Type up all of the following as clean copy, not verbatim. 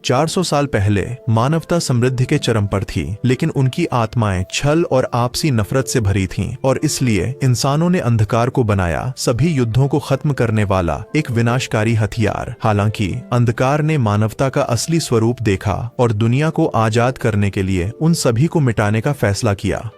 400 साल पहले मानवता समृद्धि के चरम पर थी, लेकिन उनकी आत्माएं छल और आपसी नफरत से भरी थीं और इसलिए इंसानों ने अंधकार को बनाया सभी युद्धों को खत्म करने वाला एक विनाशकारी हथियार। हालांकि अंधकार ने मानवता का असली स्वरूप देखा और दुनिया को आजाद करने के लिए उन सभी को मिटाने का फैसला किया।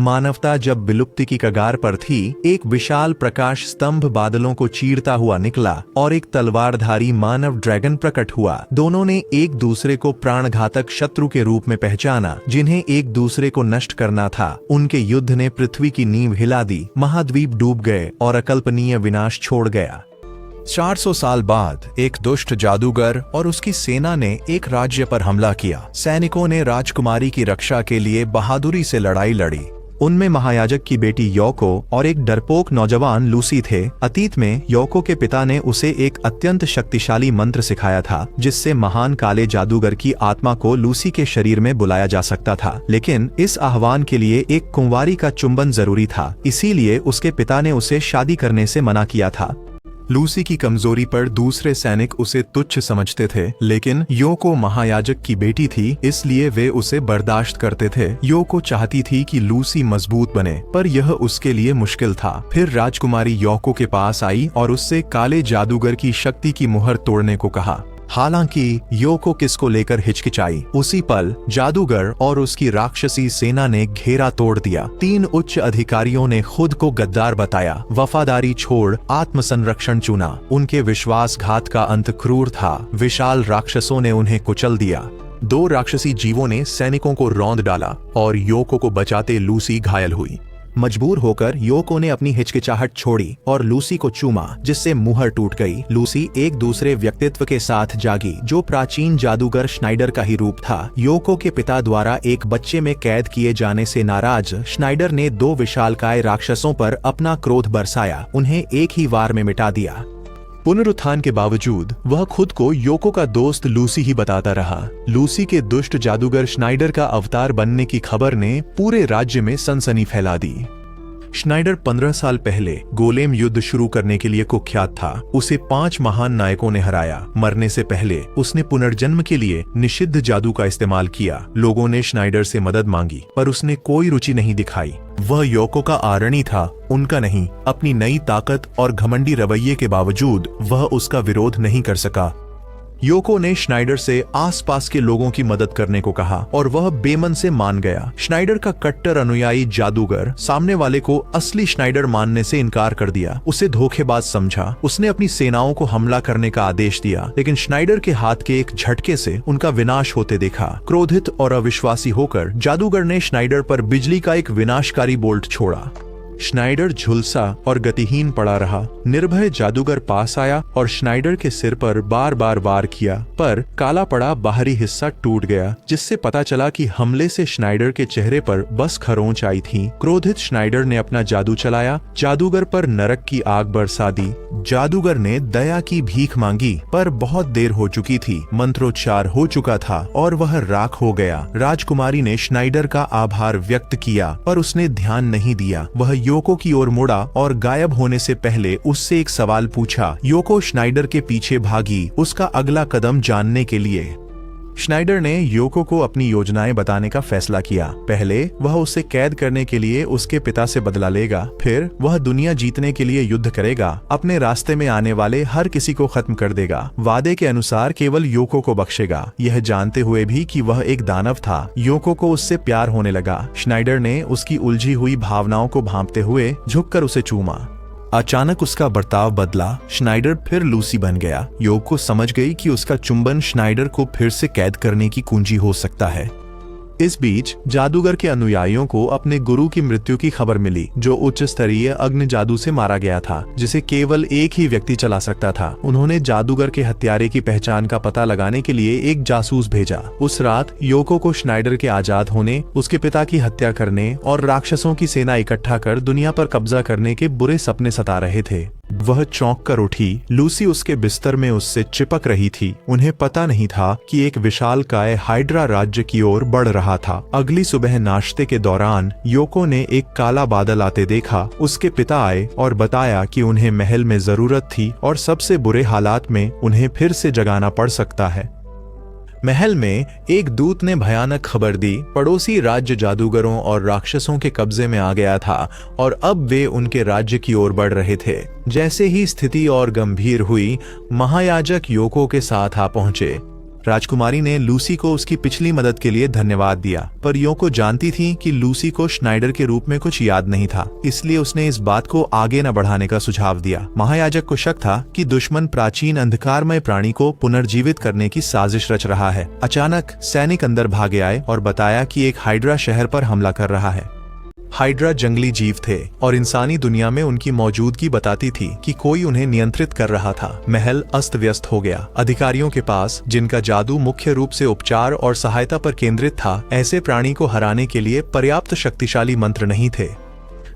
मानवता जब विलुप्ति की कगार पर थी, एक विशाल प्रकाश स्तंभ बादलों को चीरता हुआ निकला और एक तलवारधारी मानव ड्रैगन प्रकट हुआ। दोनों ने एक दूसरे को प्राणघातक शत्रु के रूप में पहचाना, जिन्हें एक दूसरे को नष्ट करना था। उनके युद्ध ने पृथ्वी की नींव हिला दी, महाद्वीप डूब गए और अकल्पनीय विनाश छोड़ गया। 400 साल बाद एक दुष्ट जादूगर और उसकी सेना ने एक राज्य पर हमला किया। सैनिकों ने राजकुमारी की रक्षा के लिए बहादुरी से लड़ाई लड़ी। उनमें महायाजक की बेटी योको और एक डरपोक नौजवान लूसी थे। अतीत में योको के पिता ने उसे एक अत्यंत शक्तिशाली मंत्र सिखाया था, जिससे महान काले जादूगर की आत्मा को लूसी के शरीर में बुलाया जा सकता था। लेकिन इस आह्वान के लिए एक कुंवारी का चुंबन जरूरी था, इसीलिए उसके पिता ने उसे शादी करने से मना किया था। लूसी की कमजोरी पर दूसरे सैनिक उसे तुच्छ समझते थे, लेकिन योको महायाजक की बेटी थी, इसलिए वे उसे बर्दाश्त करते थे। योको चाहती थी कि लूसी मजबूत बने, पर यह उसके लिए मुश्किल था। फिर राजकुमारी योको के पास आई और उससे काले जादूगर की शक्ति की मुहर तोड़ने को कहा। हालांकि योको किसको लेकर हिचकिचाई, उसी पल जादूगर और उसकी राक्षसी सेना ने घेरा तोड़ दिया। 3 उच्च अधिकारियों ने खुद को गद्दार बताया, वफादारी छोड़ आत्मसंरक्षण चुना। उनके विश्वासघात का अंत क्रूर था। विशाल राक्षसों ने उन्हें कुचल दिया। 2 राक्षसी जीवों ने सैनिकों को रौंद डाला और योको को बचाते लूसी घायल हुई। मजबूर होकर योको ने अपनी हिचकिचाहट छोड़ी और लूसी को चूमा, जिससे मुहर टूट गई। लूसी एक दूसरे व्यक्तित्व के साथ जागी, जो प्राचीन जादूगर श्नाइडर का ही रूप था। योको के पिता द्वारा एक बच्चे में कैद किए जाने से नाराज श्नाइडर ने 2 विशालकाय राक्षसों पर अपना क्रोध बरसाया, उन्हें एक ही वार में मिटा दिया। पुनरुत्थान के बावजूद वह खुद को योको का दोस्त लूसी ही बताता रहा। लूसी के दुष्ट जादूगर श्नाइडर का अवतार बनने की खबर ने पूरे राज्य में सनसनी फैला दी। श्नाइडर 15 साल पहले गोलेम युद्ध शुरू करने के लिए कुख्यात था। उसे 5 महान नायकों ने हराया। मरने से पहले उसने पुनर्जन्म के लिए निषिद्ध जादू का इस्तेमाल किया। लोगों ने श्नाइडर से मदद मांगी, पर उसने कोई रुचि नहीं दिखाई। वह योको का आरणी था, उनका नहीं। अपनी नई ताकत और घमंडी रवैये के बावजूद वह उसका विरोध नहीं कर सका। योको ने श्नाइडर से आसपास के लोगों की मदद करने को कहा और वह बेमन से मान गया। श्नाइडर का कट्टर अनुयायी जादूगर सामने वाले को असली श्नाइडर मानने से इनकार कर दिया, उसे धोखेबाज समझा। उसने अपनी सेनाओं को हमला करने का आदेश दिया, लेकिन श्नाइडर के हाथ के एक झटके से उनका विनाश होते देखा। क्रोधित और अविश्वासी होकर जादूगर ने श्नाइडर पर बिजली का एक विनाशकारी बोल्ट छोड़ा। श्नाइडर झुलसा और गतिहीन पड़ा रहा। निर्भय जादूगर पास आया और श्नाइडर के सिर पर बार बार वार किया, पर काला पड़ा बाहरी हिस्सा टूट गया, जिससे पता चला कि हमले से श्नाइडर के चेहरे पर बस खरोंच आई थी। क्रोधित श्नाइडर ने अपना जादू चलाया, जादूगर पर नरक की आग बरसा दी। जादूगर ने दया की भीख मांगी, पर बहुत देर हो चुकी थी। मंत्रोच्चार हो चुका था और वह राख हो गया। राजकुमारी ने श्नाइडर का आभार व्यक्त किया, पर उसने ध्यान नहीं दिया। वह योको की ओर मुड़ा और गायब होने से पहले उससे एक सवाल पूछा। योको श्नाइडर के पीछे भागी, उसका अगला कदम जानने के लिए। श्नाइडर ने योको को अपनी योजनाएं बताने का फैसला किया। पहले वह उसे कैद करने के लिए उसके पिता से बदला लेगा, फिर वह दुनिया जीतने के लिए युद्ध करेगा, अपने रास्ते में आने वाले हर किसी को खत्म कर देगा। वादे के अनुसार केवल योको को बख्शेगा, यह जानते हुए भी कि वह एक दानव था। योको को उससे प्यार होने लगा। श्नाइडर ने उसकी उलझी हुई भावनाओं को भांपते हुए झुककर उसे चूमा। अचानक उसका बर्ताव बदला। श्नाइडर फिर लूसी बन गया। योको समझ गई कि उसका चुंबन श्नाइडर को फिर से कैद करने की कुंजी हो सकता है। इस बीच जादूगर के अनुयायियों को अपने गुरु की मृत्यु की खबर मिली, जो उच्च स्तरीय अग्नि जादू से मारा गया था, जिसे केवल एक ही व्यक्ति चला सकता था। उन्होंने जादूगर के हत्यारे की पहचान का पता लगाने के लिए एक जासूस भेजा। उस रात योको को श्नाइडर के आजाद होने, उसके पिता की हत्या करने और राक्षसों की सेना इकट्ठा कर दुनिया पर कब्जा करने के बुरे सपने सता रहे थे। वह चौंक कर उठी। लूसी उसके बिस्तर में उससे चिपक रही थी। उन्हें पता नहीं था कि एक विशालकाय हाइड्रा राज्य की ओर बढ़ रहा था। अगली सुबह नाश्ते के दौरान योको ने एक काला बादल आते देखा। उसके पिता आए और बताया कि उन्हें महल में जरूरत थी और सबसे बुरे हालात में उन्हें फिर से जगाना पड़ सकता है। महल में एक दूत ने भयानक खबर दी, पड़ोसी राज्य जादूगरों और राक्षसों के कब्जे में आ गया था और अब वे उनके राज्य की ओर बढ़ रहे थे। जैसे ही स्थिति और गंभीर हुई, महायाजक योको के साथ आ पहुंचे। राजकुमारी ने लूसी को उसकी पिछली मदद के लिए धन्यवाद दिया, पर योको जानती थी कि लूसी को श्नाइडर के रूप में कुछ याद नहीं था, इसलिए उसने इस बात को आगे न बढ़ाने का सुझाव दिया। महायाजक को शक था कि दुश्मन प्राचीन अंधकारमय प्राणी को पुनर्जीवित करने की साजिश रच रहा है। अचानक सैनिक अंदर भागे आए और बताया कि एक हाइड्रा शहर पर हमला कर रहा है। हाइड्रा जंगली जीव थे और इंसानी दुनिया में उनकी मौजूदगी बताती थी कि कोई उन्हें नियंत्रित कर रहा था। महल अस्त व्यस्त हो गया। अधिकारियों के पास, जिनका जादू मुख्य रूप से उपचार और सहायता पर केंद्रित था, ऐसे प्राणी को हराने के लिए पर्याप्त शक्तिशाली मंत्र नहीं थे।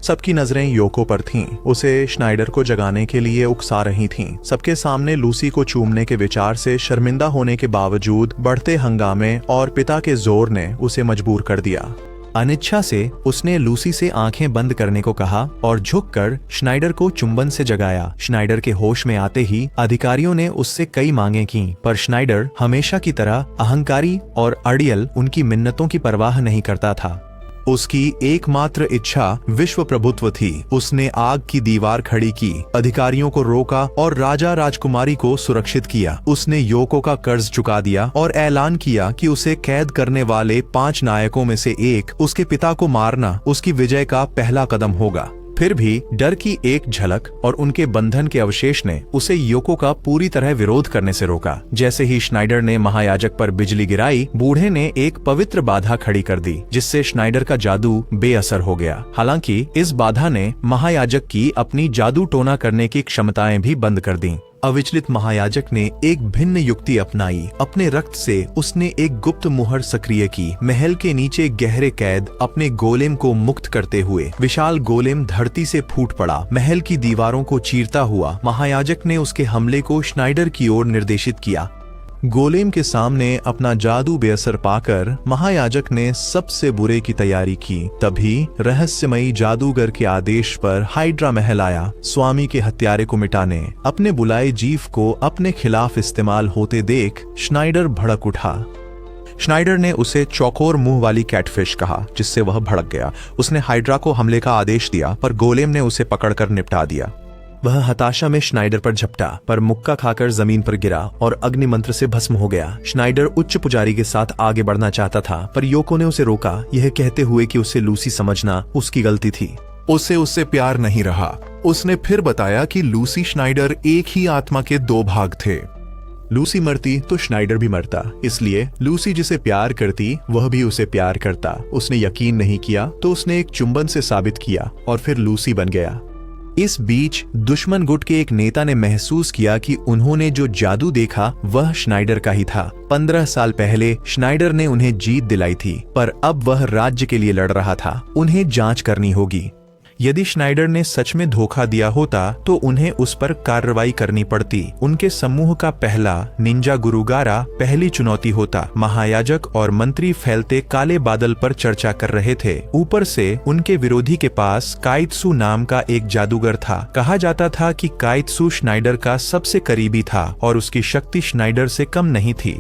सबकी नजरें योको पर थीं। उसे श्नाइडर को जगाने के लिए उकसा रही थीं। सबके सामने लूसी को चूमने के विचार से शर्मिंदा होने के बावजूद बढ़ते हंगामे और पिता के जोर ने उसे मजबूर कर दिया। अनिच्छा से उसने लूसी से आंखें बंद करने को कहा और झुककर श्नाइडर को चुंबन से जगाया। श्नाइडर के होश में आते ही अधिकारियों ने उससे कई मांगे की, पर श्नाइडर हमेशा की तरह अहंकारी और अड़ियल उनकी मिन्नतों की परवाह नहीं करता था। उसकी एकमात्र इच्छा विश्व प्रभुत्व थी। उसने आग की दीवार खड़ी की, अधिकारियों को रोका और राजा राजकुमारी को सुरक्षित किया। उसने योको का कर्ज चुका दिया और ऐलान किया कि उसे कैद करने वाले 5 नायकों में से एक, उसके पिता को मारना उसकी विजय का पहला कदम होगा। फिर भी डर की एक झलक और उनके बंधन के अवशेष ने उसे योको का पूरी तरह विरोध करने से रोका। जैसे ही श्नाइडर ने महायाजक पर बिजली गिराई, बूढ़े ने एक पवित्र बाधा खड़ी कर दी, जिससे श्नाइडर का जादू बेअसर हो गया। हालांकि इस बाधा ने महायाजक की अपनी जादू टोना करने की क्षमताएं भी बंद कर दी। अविचलित महायाजक ने एक भिन्न युक्ति अपनाई। अपने रक्त से उसने एक गुप्त मुहर सक्रिय की। महल के नीचे गहरे कैद अपने गोलेम को मुक्त करते हुए विशाल गोलेम धरती से फूट पड़ा। महल की दीवारों को चीरता हुआ महायाजक ने उसके हमले को श्नाइडर की ओर निर्देशित किया। गोलेम के सामने अपना जादू बेअसर पाकर महायाजक ने सबसे बुरे की तैयारी की। तभी रहस्यमयी जादूगर के आदेश पर हाइड्रा महल आया, स्वामी के हत्यारे को मिटाने। अपने बुलाए जीव को अपने खिलाफ इस्तेमाल होते देख श्नाइडर भड़क उठा। श्नाइडर ने उसे चौकोर मुंह वाली कैटफिश कहा, जिससे वह भड़क गया। उसने हाइड्रा को हमले का आदेश दिया, पर गोलेम ने उसे पकड़कर निपटा दिया। वह हताशा में श्नाइडर पर झपटा, पर मुक्का खाकर जमीन पर गिरा और अग्नि मंत्र से भस्म हो गया। श्नाइडर उच्च पुजारी के साथ आगे बढ़ना चाहता था, पर योको ने उसे रोका, यह कहते हुए कि उसे लूसी समझना उसकी गलती थी। उसे उससे प्यार नहीं रहा। उसने फिर बताया कि लूसी श्नाइडर एक ही आत्मा के 2 भाग थे। लूसी मरती तो श्नाइडर भी मरता, इसलिए लूसी जिसे प्यार करती वह भी उसे प्यार करता। उसने यकीन नहीं किया तो उसने एक चुंबन से साबित किया और फिर लूसी बन गया। इस बीच दुश्मन गुट के एक नेता ने महसूस किया कि उन्होंने जो जादू देखा वह श्नाइडर का ही था। 15 साल पहले श्नाइडर ने उन्हें जीत दिलाई थी, पर अब वह राज्य के लिए लड़ रहा था। उन्हें जांच करनी होगी। यदि श्नाइडर ने सच में धोखा दिया होता तो उन्हें उस पर कार्रवाई करनी पड़ती। उनके समूह का पहला निंजा गुरु गारा पहली चुनौती होता। महायाजक और मंत्री फैलते काले बादल पर चर्चा कर रहे थे। ऊपर से उनके विरोधी के पास काइत्सु नाम का एक जादूगर था। कहा जाता था कि काइत्सु श्नाइडर का सबसे करीबी था और उसकी शक्ति श्नाइडर से कम नहीं थी।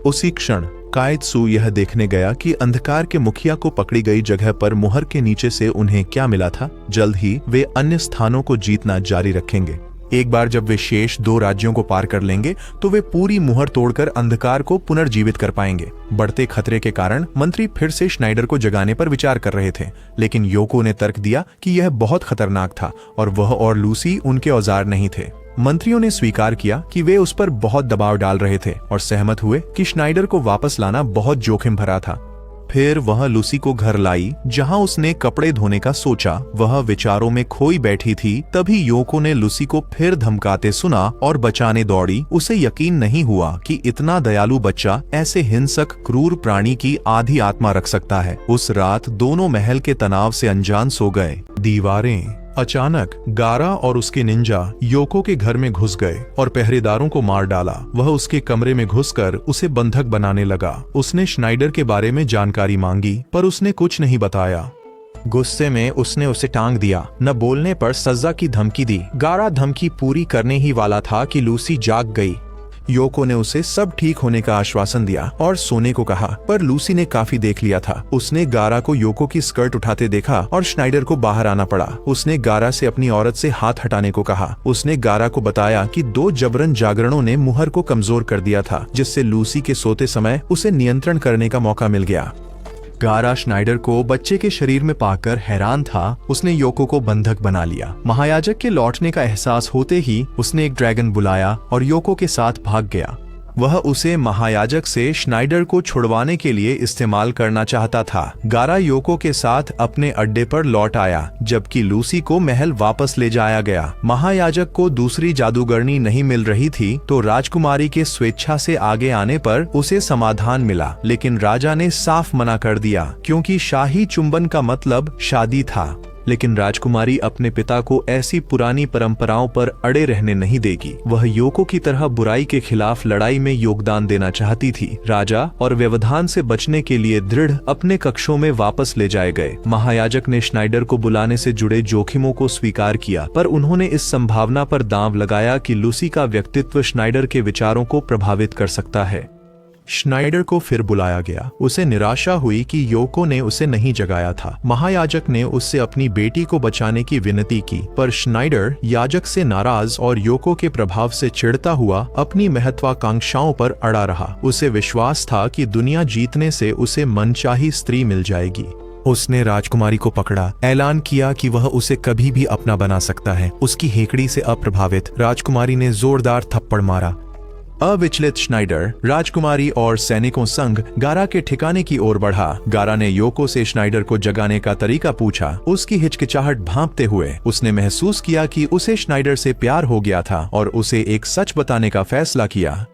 उसी क्षण काइत्सु यह देखने गया कि अंधकार के मुखिया को पकड़ी गई जगह पर मुहर के नीचे से उन्हें क्या मिला था। जल्द ही वे अन्य स्थानों को जीतना जारी रखेंगे। एक बार जब वे शेष 2 राज्यों को पार कर लेंगे तो वे पूरी मुहर तोड़कर अंधकार को पुनर्जीवित कर पाएंगे। बढ़ते खतरे के कारण मंत्री फिर से श्नाइडर को जगाने पर विचार कर रहे थे, लेकिन योको ने तर्क दिया कि यह बहुत खतरनाक था और वह और लूसी उनके औजार नहीं थे। मंत्रियों ने स्वीकार किया कि वे उस पर बहुत दबाव डाल रहे थे और सहमत हुए कि श्नाइडर को वापस लाना बहुत जोखिम भरा था। फिर वह लूसी को घर लाई, जहां उसने कपड़े धोने का सोचा। वह विचारों में खोई बैठी थी। तभी योको ने लूसी को फिर धमकाते सुना और बचाने दौड़ी। उसे यकीन नहीं हुआ कि इतना दयालु बच्चा ऐसे हिंसक क्रूर प्राणी की आधी आत्मा रख सकता है। उस रात दोनों महल के तनाव से अनजान सो गए। दीवारें अचानक गारा और उसके निंजा योको के घर में घुस गए और पहरेदारों को मार डाला। वह उसके कमरे में घुसकर उसे बंधक बनाने लगा। उसने श्नाइडर के बारे में जानकारी मांगी, पर उसने कुछ नहीं बताया। गुस्से में उसने उसे टांग दिया। न बोलने पर सजा की धमकी दी। गारा धमकी पूरी करने ही वाला था कि लूसी जाग गई। योको ने उसे सब ठीक होने का आश्वासन दिया और सोने को कहा, पर लूसी ने काफी देख लिया था। उसने गारा को योको की स्कर्ट उठाते देखा और श्नाइडर को बाहर आना पड़ा। उसने गारा से अपनी औरत से हाथ हटाने को कहा। उसने गारा को बताया कि 2 जबरन जागरणों ने मुहर को कमजोर कर दिया था, जिससे लूसी के सोते समय उसे नियंत्रण करने का मौका मिल गया। गारा श्नाइडर को बच्चे के शरीर में पाकर हैरान था। उसने योको को बंधक बना लिया। महायाजक के लौटने का एहसास होते ही उसने एक ड्रैगन बुलाया और योको के साथ भाग गया। वह उसे महायाजक से श्नाइडर को छुड़वाने के लिए इस्तेमाल करना चाहता था। गारा योको के साथ अपने अड्डे पर लौट आया, जबकि लूसी को महल वापस ले जाया गया। महायाजक को दूसरी जादूगरनी नहीं मिल रही थी, तो राजकुमारी के स्वेच्छा से आगे आने पर उसे समाधान मिला, लेकिन राजा ने साफ मना कर दिया, क्योंकि शाही चुंबन का मतलब शादी था। लेकिन राजकुमारी अपने पिता को ऐसी पुरानी परंपराओं पर अड़े रहने नहीं देगी। वह योको की तरह बुराई के खिलाफ लड़ाई में योगदान देना चाहती थी। राजा और व्यवधान से बचने के लिए दृढ़ अपने कक्षों में वापस ले जाए गए। महायाजक ने श्नाइडर को बुलाने से जुड़े जोखिमों को स्वीकार किया, पर उन्होंने इस संभावना पर दांव लगाया कि लूसी का व्यक्तित्व श्नाइडर के विचारों को प्रभावित कर सकता है। श्नाइडर को फिर बुलाया गया। उसे निराशा हुई कि योको ने उसे नहीं जगाया था। महायाजक ने उससे अपनी बेटी को बचाने की विनती की, पर श्नाइडर याजक से नाराज और योको के प्रभाव से चिढ़ता हुआ अपनी महत्वाकांक्षाओं पर अड़ा रहा। उसे विश्वास था कि दुनिया जीतने से उसे मनचाही स्त्री मिल जाएगी। उसने राजकुमारी को पकड़ा, ऐलान किया कि वह उसे कभी भी अपना बना सकता है। उसकी हेकड़ी से अप्रभावित राजकुमारी ने जोरदार थप्पड़ मारा। अविचलित श्नाइडर राजकुमारी और सैनिकों संग गारा के ठिकाने की ओर बढ़ा। गारा ने योको से श्नाइडर को जगाने का तरीका पूछा। उसकी हिचकिचाहट भांपते हुए उसने महसूस किया कि उसे श्नाइडर से प्यार हो गया था और उसे एक सच बताने का फैसला किया।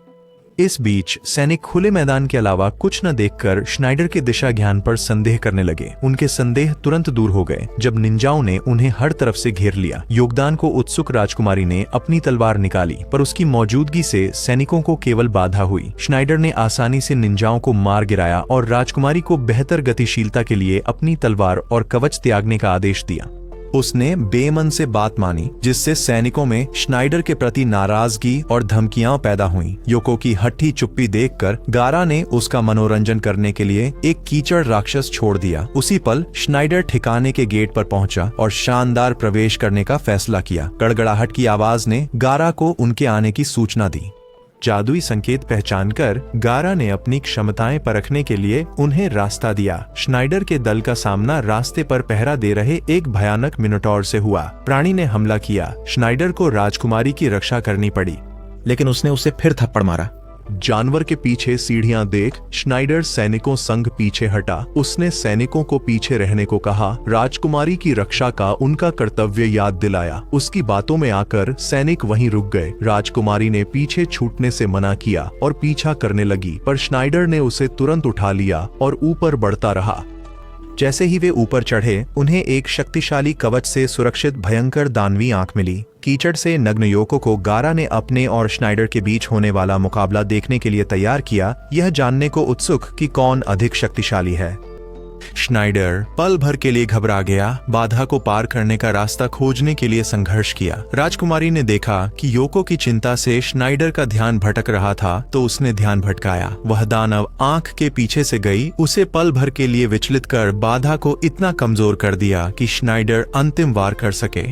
इस बीच सैनिक खुले मैदान के अलावा कुछ न देखकर श्नाइडर के दिशा ज्ञान पर संदेह करने लगे। उनके संदेह तुरंत दूर हो गए जब निंजाओं ने उन्हें हर तरफ से घेर लिया। योगदान को उत्सुक राजकुमारी ने अपनी तलवार निकाली, पर उसकी मौजूदगी से सैनिकों को केवल बाधा हुई। श्नाइडर ने आसानी से निंजाओं को मार गिराया और राजकुमारी को बेहतर गतिशीलता के लिए अपनी तलवार और कवच त्यागने का आदेश दिया। उसने बेमन से बात मानी, जिससे सैनिकों में श्नाइडर के प्रति नाराजगी और धमकियां पैदा हुईं। योको की हट्टी चुप्पी देखकर गारा ने उसका मनोरंजन करने के लिए एक कीचड़ राक्षस छोड़ दिया। उसी पल श्नाइडर ठिकाने के गेट पर पहुंचा और शानदार प्रवेश करने का फैसला किया। गड़गड़ाहट की आवाज ने गारा को उनके आने की सूचना दी। जादुई संकेत पहचानकर गारा ने अपनी क्षमताएं परखने के लिए उन्हें रास्ता दिया। श्नाइडर के दल का सामना रास्ते पर पहरा दे रहे एक भयानक मिनोटॉर से हुआ। प्राणी ने हमला किया। श्नाइडर को राजकुमारी की रक्षा करनी पड़ी, लेकिन उसने उसे फिर थप्पड़ मारा। जानवर के पीछे सीढ़ियां देख श्नाइडर सैनिकों संग पीछे हटा। उसने सैनिकों को पीछे रहने को कहा। राजकुमारी की रक्षा का उनका कर्तव्य याद दिलाया। उसकी बातों में आकर सैनिक वहीं रुक गए। राजकुमारी ने पीछे छूटने से मना किया और पीछा करने लगी, पर श्नाइडर ने उसे तुरंत उठा लिया और ऊपर बढ़ता रहा। जैसे ही वे ऊपर चढ़े, उन्हें एक शक्तिशाली कवच से सुरक्षित भयंकर दानवी आंख मिली। कीचड़ से नग्न योको को गारा ने अपने और श्नाइडर के बीच होने वाला मुकाबला देखने के लिए तैयार किया, यह जानने को उत्सुक कि कौन अधिक शक्तिशाली है। श्नाइडर पल भर के लिए घबरा गया। बाधा को पार करने का रास्ता खोजने के लिए संघर्ष किया। राजकुमारी ने देखा कि योको की चिंता से श्नाइडर का ध्यान भटक रहा था, तो उसने ध्यान भटकाया। वह दानव आंख के पीछे से गई, उसे पल भर के लिए विचलित कर बाधा को इतना कमजोर कर दिया कि श्नाइडर अंतिम वार कर सके।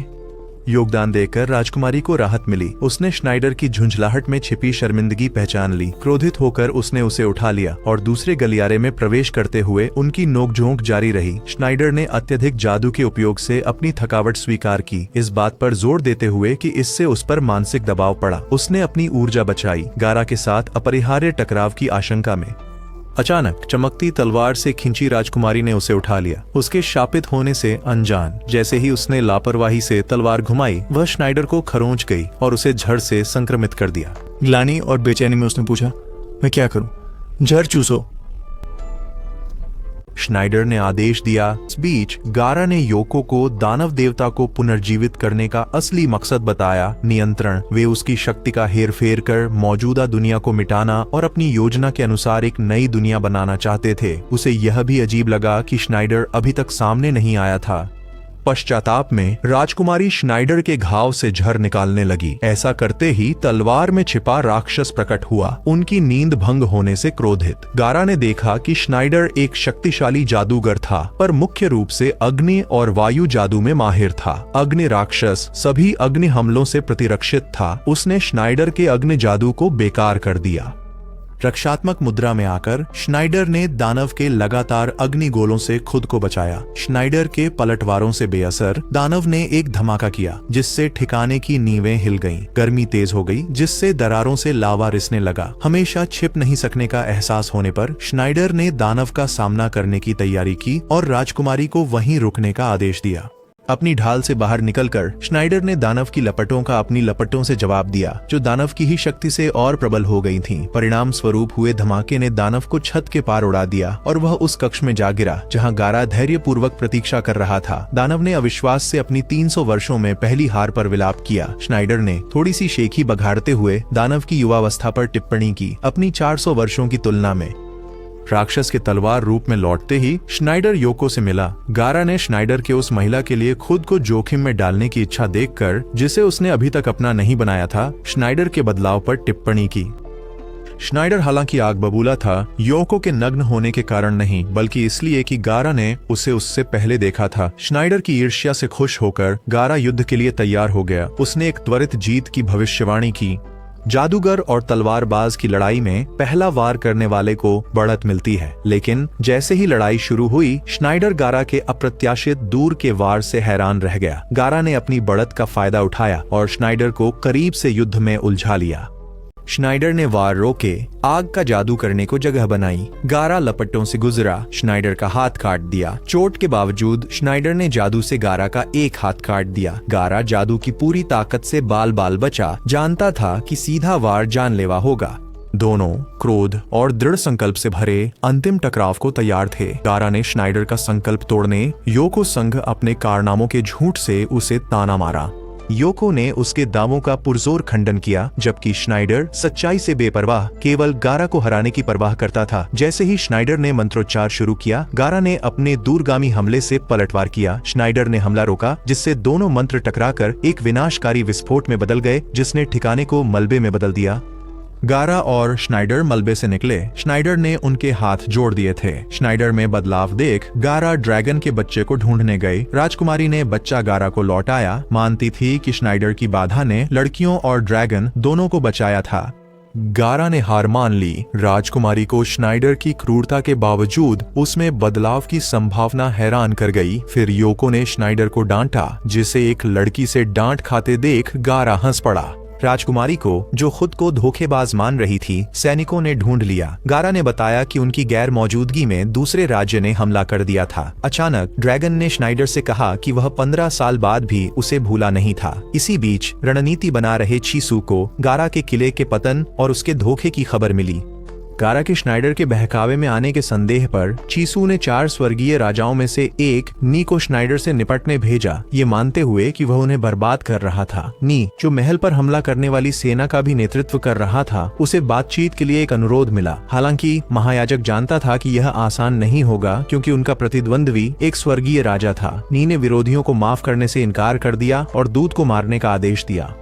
योगदान देकर राजकुमारी को राहत मिली। उसने श्नाइडर की झुंझलाहट में छिपी शर्मिंदगी पहचान ली। क्रोधित होकर उसने उसे उठा लिया और दूसरे गलियारे में प्रवेश करते हुए उनकी नोकझोंक जारी रही। श्नाइडर ने अत्यधिक जादू के उपयोग से अपनी थकावट स्वीकार की, इस बात पर जोर देते हुए कि इससे उस पर मानसिक दबाव पड़ा। उसने अपनी ऊर्जा बचाई, गारा के साथ अपरिहार्य टकराव की आशंका में। अचानक चमकती तलवार से खिंची राजकुमारी ने उसे उठा लिया, उसके शापित होने से अनजान। जैसे ही उसने लापरवाही से तलवार घुमाई, वह श्नाइडर को खरोंच गई और उसे झड़ से संक्रमित कर दिया। ग्लानि और बेचैनी में उसने पूछा, मैं क्या करूं? जहर चूसो। श्नाइडर ने आदेश दिया। इस बीच गारा ने योको को दानव देवता को पुनर्जीवित करने का असली मकसद बताया, नियंत्रण। वे उसकी शक्ति का हेरफेर कर मौजूदा दुनिया को मिटाना और अपनी योजना के अनुसार एक नई दुनिया बनाना चाहते थे। उसे यह भी अजीब लगा कि श्नाइडर अभी तक सामने नहीं आया था। पश्चाताप में राजकुमारी श्नाइडर के घाव से झर निकालने लगी। ऐसा करते ही तलवार में छिपा राक्षस प्रकट हुआ, उनकी नींद भंग होने से क्रोधित। गारा ने देखा कि श्नाइडर एक शक्तिशाली जादूगर था, पर मुख्य रूप से अग्नि और वायु जादू में माहिर था। अग्नि राक्षस सभी अग्नि हमलों से प्रतिरक्षित था। उसने श्नाइडर के अग्नि जादू को बेकार कर दिया। रक्षात्मक मुद्रा में आकर श्नाइडर ने दानव के लगातार अग्नि गोलों से खुद को बचाया। श्नाइडर के पलटवारों से बेअसर दानव ने एक धमाका किया, जिससे ठिकाने की नींवें हिल गईं। गर्मी तेज हो गई, जिससे दरारों से लावा रिसने लगा। हमेशा छिप नहीं सकने का एहसास होने पर श्नाइडर ने दानव का सामना करने की तैयारी की और राजकुमारी को वहीं रुकने का आदेश दिया। अपनी ढाल से बाहर निकलकर श्नाइडर ने दानव की लपटों का अपनी लपटों से जवाब दिया, जो दानव की ही शक्ति से और प्रबल हो गई थीं। परिणाम स्वरूप हुए धमाके ने दानव को छत के पार उड़ा दिया और वह उस कक्ष में जा गिरा जहां गारा धैर्यपूर्वक प्रतीक्षा कर रहा था। दानव ने अविश्वास से अपनी 300 वर्षों में पहली हार पर विलाप किया। श्नाइडर ने थोड़ी सी शेखी बघाड़ते हुए दानव की युवावस्था पर टिप्पणी की, अपनी 400 वर्षों की तुलना में। राक्षस के तलवार रूप में लौटते ही श्नाइडर योको से मिला। गारा ने श्नाइडर के उस महिला के लिए खुद को जोखिम में डालने की इच्छा देखकर, जिसे उसने अभी तक अपना नहीं बनाया था, श्नाइडर के बदलाव पर टिप्पणी की। श्नाइडर हालांकि आग बबूला था, योको के नग्न होने के कारण नहीं, बल्कि इसलिए कि गारा ने उसे उससे पहले देखा था। श्नाइडर की ईर्ष्या से खुश होकर गारा युद्ध के लिए तैयार हो गया। उसने एक त्वरित जीत की भविष्यवाणी की। जादूगर और तलवारबाज की लड़ाई में पहला वार करने वाले को बढ़त मिलती है, लेकिन जैसे ही लड़ाई शुरू हुई, श्नाइडर गारा के अप्रत्याशित दूर के वार से हैरान रह गया। गारा ने अपनी बढ़त का फायदा उठाया और श्नाइडर को करीब से युद्ध में उलझा लिया। श्नाइडर ने वार रोके, आग का जादू करने को जगह बनाई। गारा लपटों से गुजरा, श्नाइडर का हाथ काट दिया। चोट के बावजूद श्नाइडर ने जादू से गारा का एक हाथ काट दिया। गारा जादू की पूरी ताकत से बाल बाल बचा, जानता था कि सीधा वार जानलेवा होगा। दोनों क्रोध और दृढ़ संकल्प से भरे अंतिम टकराव को तैयार थे। गारा ने श्नाइडर का संकल्प तोड़ने योको संग अपने कारनामों के झूठ से उसे ताना मारा। योको ने उसके दावों का पुरजोर खंडन किया, जबकि श्नाइडर सच्चाई से बेपरवाह केवल गारा को हराने की परवाह करता था। जैसे ही श्नाइडर ने मंत्रोच्चार शुरू किया, गारा ने अपने दूरगामी हमले से पलटवार किया। श्नाइडर ने हमला रोका, जिससे दोनों मंत्र टकराकर एक विनाशकारी विस्फोट में बदल गए, जिसने ठिकाने को मलबे में बदल दिया। गारा और श्नाइडर मलबे से निकले। श्नाइडर ने उनके हाथ जोड़ दिए थे। श्नाइडर में बदलाव देख गारा ड्रैगन के बच्चे को ढूंढने गई। राजकुमारी ने बच्चा गारा को लौटाया। मानती थी कि श्नाइडर की बाधा ने लड़कियों और ड्रैगन दोनों को बचाया था। गारा ने हार मान ली। राजकुमारी को श्नाइडर की क्रूरता के बावजूद उसमें बदलाव की संभावना हैरान कर गई। फिर योको ने श्नाइडर को डांटा, जिसे एक लड़की से डांट खाते देख गारा हंस पड़ा। राजकुमारी को, जो खुद को धोखेबाज मान रही थी, सैनिकों ने ढूंढ लिया। गारा ने बताया कि उनकी गैर मौजूदगी में दूसरे राज्य ने हमला कर दिया था। अचानक ड्रैगन ने श्नाइडर से कहा कि वह 15 साल बाद भी उसे भूला नहीं था। इसी बीच रणनीति बना रहे चीसू को गारा के किले के पतन और उसके धोखे की खबर मिली। गारा के श्नाइडर के बहकावे में आने के संदेह पर चीसू ने 4 स्वर्गीय राजाओं में से एक नी को श्नाइडर से निपटने भेजा, ये मानते हुए कि वह उन्हें बर्बाद कर रहा था। नी, जो महल पर हमला करने वाली सेना का भी नेतृत्व कर रहा था, उसे बातचीत के लिए एक अनुरोध मिला। हालांकि महायाजक जानता था कि यह आसान नहीं होगा, क्योंकि उनका प्रतिद्वंद्वी एक स्वर्गीय राजा था। नी ने विरोधियों को माफ करने से इनकार कर दिया और दूत को मारने का आदेश दिया।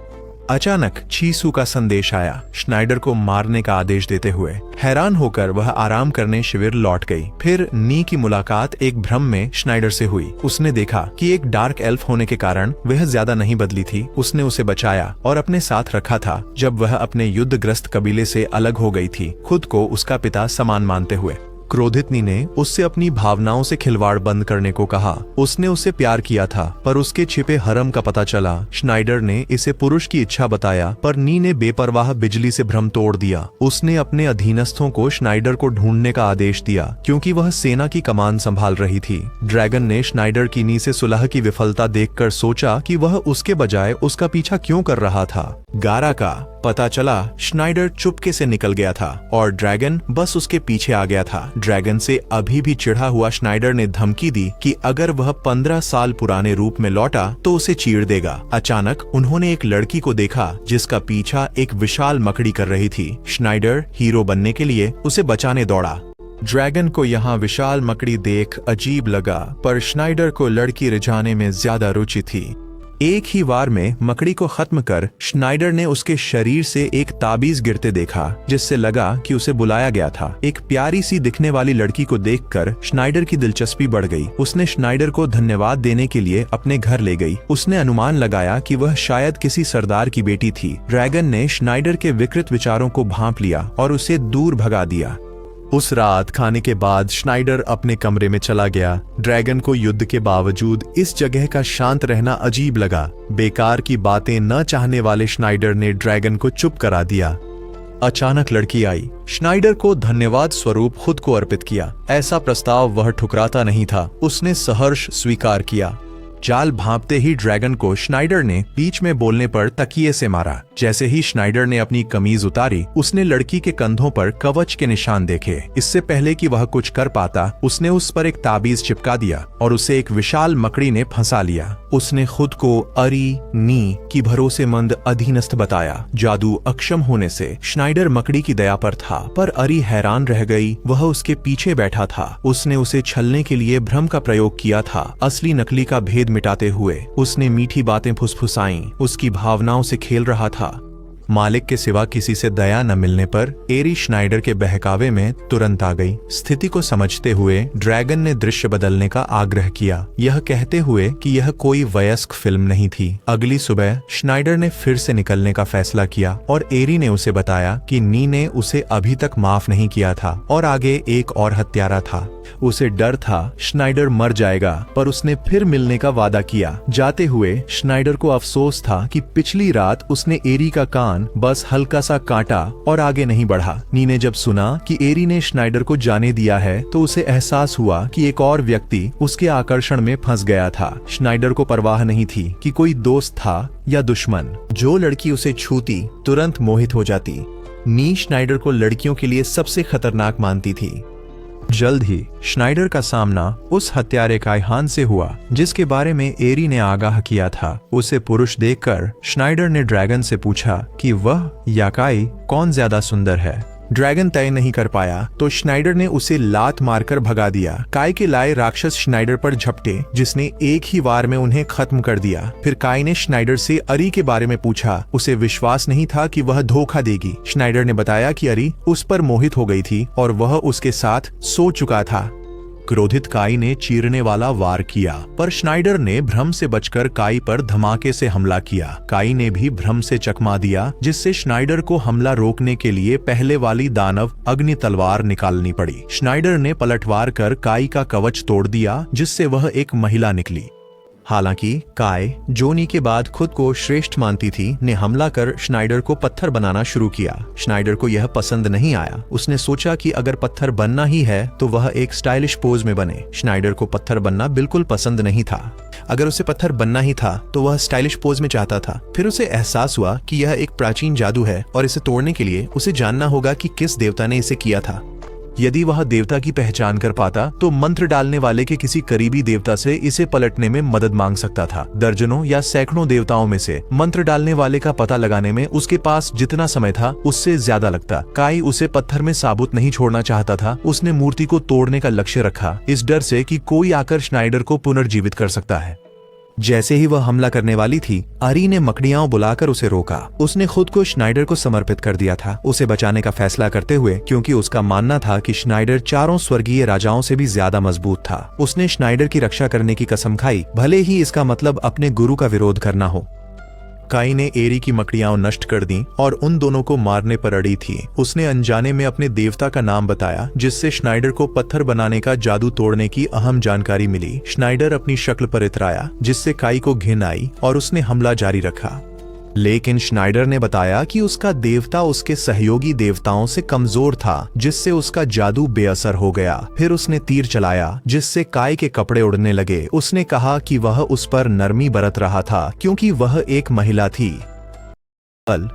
अचानक चीसू का संदेश आया, श्नाइडर को मारने का आदेश देते हुए। हैरान होकर वह आराम करने शिविर लौट गई। फिर नी की मुलाकात एक भ्रम में श्नाइडर से हुई। उसने देखा कि एक डार्क एल्फ होने के कारण वह ज्यादा नहीं बदली थी। उसने उसे बचाया और अपने साथ रखा था जब वह अपने युद्धग्रस्त कबीले से अलग हो गई थी, खुद को उसका पिता समान मानते हुए। क्रोधित नी ने उससे अपनी भावनाओं से खिलवाड़ बंद करने को कहा। उसने उसे प्यार किया था, पर उसके छिपे हरम का पता चला। श्नाइडर ने इसे पुरुष की इच्छा बताया, पर नी ने बेपरवाह बिजली से भ्रम तोड़ दिया। उसने अपने अधीनस्थों को श्नाइडर को ढूंढने का आदेश दिया, क्योंकि वह सेना की कमान संभाल रही थी। ड्रैगन ने श्नाइडर की नी से सुलह की विफलता देखकर सोचा कि वह उसके बजाय उसका पीछा क्यों कर रहा था। गारा का पता चला श्नाइडर चुपके से निकल गया था और ड्रैगन बस उसके पीछे आ गया था। ड्रैगन से अभी भी चिढ़ा हुआ श्नाइडर ने धमकी दी कि अगर वह 15 साल पुराने रूप में लौटा तो उसे चीर देगा। अचानक उन्होंने एक लड़की को देखा जिसका पीछा एक विशाल मकड़ी कर रही थी। श्नाइडर हीरो बनने के लिए उसे बचाने दौड़ा। ड्रैगन को यहाँ विशाल मकड़ी देख अजीब लगा, पर श्नाइडर को लड़की रिझाने में ज्यादा रुचि थी। एक ही वार में मकड़ी को खत्म कर श्नाइडर ने उसके शरीर से एक ताबीज गिरते देखा, जिससे लगा कि उसे बुलाया गया था। एक प्यारी सी दिखने वाली लड़की को देखकर श्नाइडर की दिलचस्पी बढ़ गई। उसने श्नाइडर को धन्यवाद देने के लिए अपने घर ले गई। उसने अनुमान लगाया कि वह शायद किसी सरदार की बेटी थी। ड्रैगन ने श्नाइडर के विकृत विचारों को भांप लिया और उसे दूर भगा दिया। उस रात खाने के बाद श्नाइडर अपने कमरे में चला गया। ड्रैगन को युद्ध के बावजूद इस जगह का शांत रहना अजीब लगा। बेकार की बातें न चाहने वाले श्नाइडर ने ड्रैगन को चुप करा दिया। अचानक लड़की आई। श्नाइडर को धन्यवाद स्वरूप खुद को अर्पित किया। ऐसा प्रस्ताव वह ठुकराता नहीं था। उसने सहर्ष स्वीकार किया। जाल भांपते ही ड्रैगन को श्नाइडर ने बीच में बोलने पर तकिए से मारा। जैसे ही श्नाइडर ने अपनी कमीज उतारी, उसने लड़की के कंधों पर कवच के निशान देखे। इससे पहले कि वह कुछ कर पाता, उसने उस पर एक ताबीज चिपका दिया और उसे एक विशाल मकड़ी ने फंसा लिया। उसने खुद को अरी नी की भरोसेमंद अधीनस्थ बताया। जादू अक्षम होने से श्नाइडर मकड़ी की दया पर था, पर अरी हैरान रह गई। वह उसके पीछे बैठा था। उसने उसे छलने के लिए भ्रम का प्रयोग किया था। असली नकली का भेद मिटाते हुए उसने मीठी बातें फुसफुसाईं। उसकी भावनाओं से खेल रहा था। मालिक के सिवा किसी से दया न मिलने पर एरी श्नाइडर के बहकावे में तुरंत आ गई। स्थिति को समझते हुए ड्रैगन ने दृश्य बदलने का आग्रह किया, यह कहते हुए कि यह कोई वयस्क फिल्म नहीं थी। अगली सुबह श्नाइडर ने फिर से निकलने का फैसला किया और एरी ने उसे बताया कि नी ने उसे अभी तक माफ नहीं किया था और आगे एक और हत्यारा था। उसे डर था श्नाइडर मर जाएगा, पर उसने फिर मिलने का वादा किया। जाते हुए श्नाइडर को अफसोस था कि पिछली रात उसने एरी का कान बस हल्का सा काटा और आगे नहीं बढ़ा। नी ने जब सुना कि एरी ने श्नाइडर को जाने दिया है, तो उसे एहसास हुआ कि एक और व्यक्ति उसके आकर्षण में फंस गया था। श्नाइडर को परवाह नहीं थी कि कोई दोस्त था या दुश्मन। जो लड़की उसे छूती तुरंत मोहित हो जाती। नी श्नाइडर को लड़कियों के लिए सबसे खतरनाक मानती थी। जल्द ही श्नाइडर का सामना उस हत्यारे कायहान से हुआ जिसके बारे में एरी ने आगाह किया था। उसे पुरुष देखकर श्नाइडर ने ड्रैगन से पूछा कि वह या काई कौन ज्यादा सुंदर है। ड्रैगन तय नहीं कर पाया तो श्नाइडर ने उसे लात मारकर भगा दिया। काय के लाए राक्षस श्नाइडर पर झपटे, जिसने एक ही वार में उन्हें खत्म कर दिया। फिर काय ने श्नाइडर से अरी के बारे में पूछा। उसे विश्वास नहीं था कि वह धोखा देगी। श्नाइडर ने बताया कि अरी उस पर मोहित हो गई थी और वह उसके साथ सो चुका था। क्रोधित काई ने चीरने वाला वार किया, पर श्नाइडर ने भ्रम से बचकर काई पर धमाके से हमला किया। काई ने भी भ्रम से चकमा दिया, जिससे श्नाइडर को हमला रोकने के लिए पहले वाली दानव अग्नि तलवार निकालनी पड़ी। श्नाइडर ने पलटवार कर काई का कवच तोड़ दिया, जिससे वह एक महिला निकली। हालांकि काय, जो नी के बाद खुद को श्रेष्ठ मानती थी, ने हमला कर श्नाइडर को पत्थर बनाना शुरू किया। श्नाइडर को यह पसंद नहीं आया। उसने सोचा कि अगर पत्थर बनना ही है तो वह एक स्टाइलिश पोज में बने। श्नाइडर को पत्थर बनना बिल्कुल पसंद नहीं था। अगर उसे पत्थर बनना ही था तो वह स्टाइलिश पोज में चाहता था। फिर उसे एहसास हुआ कि यह एक प्राचीन जादू है और इसे तोड़ने के लिए उसे जानना होगा कि किस देवता ने इसे किया था। यदि वह देवता की पहचान कर पाता तो मंत्र डालने वाले के किसी करीबी देवता से इसे पलटने में मदद मांग सकता था। दर्जनों या सैकड़ों देवताओं में से मंत्र डालने वाले का पता लगाने में उसके पास जितना समय था उससे ज्यादा लगता। काई उसे पत्थर में साबुत नहीं छोड़ना चाहता था। उसने मूर्ति को तोड़ने का लक्ष्य रखा, इस डर से कि कोई आकर श्नाइडर को पुनर्जीवित कर सकता है। जैसे ही वह हमला करने वाली थी, अरी ने मकड़ियां बुलाकर उसे रोका। उसने खुद को श्नाइडर को समर्पित कर दिया था, उसे बचाने का फैसला करते हुए, क्योंकि उसका मानना था कि श्नाइडर चारों स्वर्गीय राजाओं से भी ज्यादा मजबूत था। उसने श्नाइडर की रक्षा करने की कसम खाई, भले ही इसका मतलब अपने गुरु का विरोध करना हो। काई ने एरी की मकड़ियां नष्ट कर दी और उन दोनों को मारने पर अड़ी थी। उसने अनजाने में अपने देवता का नाम बताया, जिससे श्नाइडर को पत्थर बनाने का जादू तोड़ने की अहम जानकारी मिली। श्नाइडर अपनी शक्ल पर इतराया, जिससे काई को घिन आई और उसने हमला जारी रखा। लेकिन श्नाइडर ने बताया कि उसका देवता उसके सहयोगी देवताओं से कमजोर था, जिससे उसका जादू बेअसर हो गया। फिर उसने तीर चलाया, जिससे काय के कपड़े उड़ने लगे। उसने कहा कि वह उस पर नरमी बरत रहा था क्योंकि वह एक महिला थी।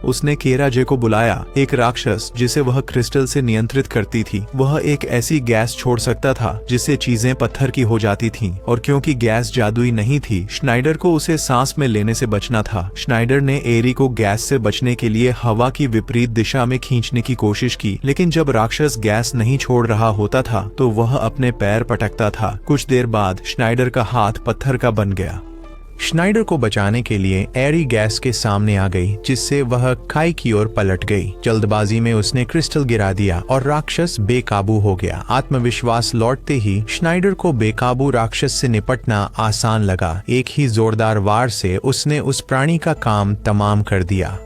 उसने केराजे को बुलाया, एक राक्षस जिसे वह क्रिस्टल से नियंत्रित करती थी। वह एक ऐसी गैस छोड़ सकता था जिससे चीजें पत्थर की हो जाती थीं, और क्योंकि गैस जादुई नहीं थी, श्नाइडर को उसे सांस में लेने से बचना था। श्नाइडर ने एरी को गैस से बचने के लिए हवा की विपरीत दिशा में खींचने की कोशिश की, लेकिन जब राक्षस गैस नहीं छोड़ रहा होता था तो वह अपने पैर पटकता था। कुछ देर बाद श्नाइडर का हाथ पत्थर का बन गया। श्नाइडर को बचाने के लिए एरी गैस के सामने आ गई, जिससे वह काई की ओर पलट गई। जल्दबाजी में उसने क्रिस्टल गिरा दिया और राक्षस बेकाबू हो गया। आत्मविश्वास लौटते ही श्नाइडर को बेकाबू राक्षस से निपटना आसान लगा। एक ही जोरदार वार से उसने उस प्राणी का काम तमाम कर दिया।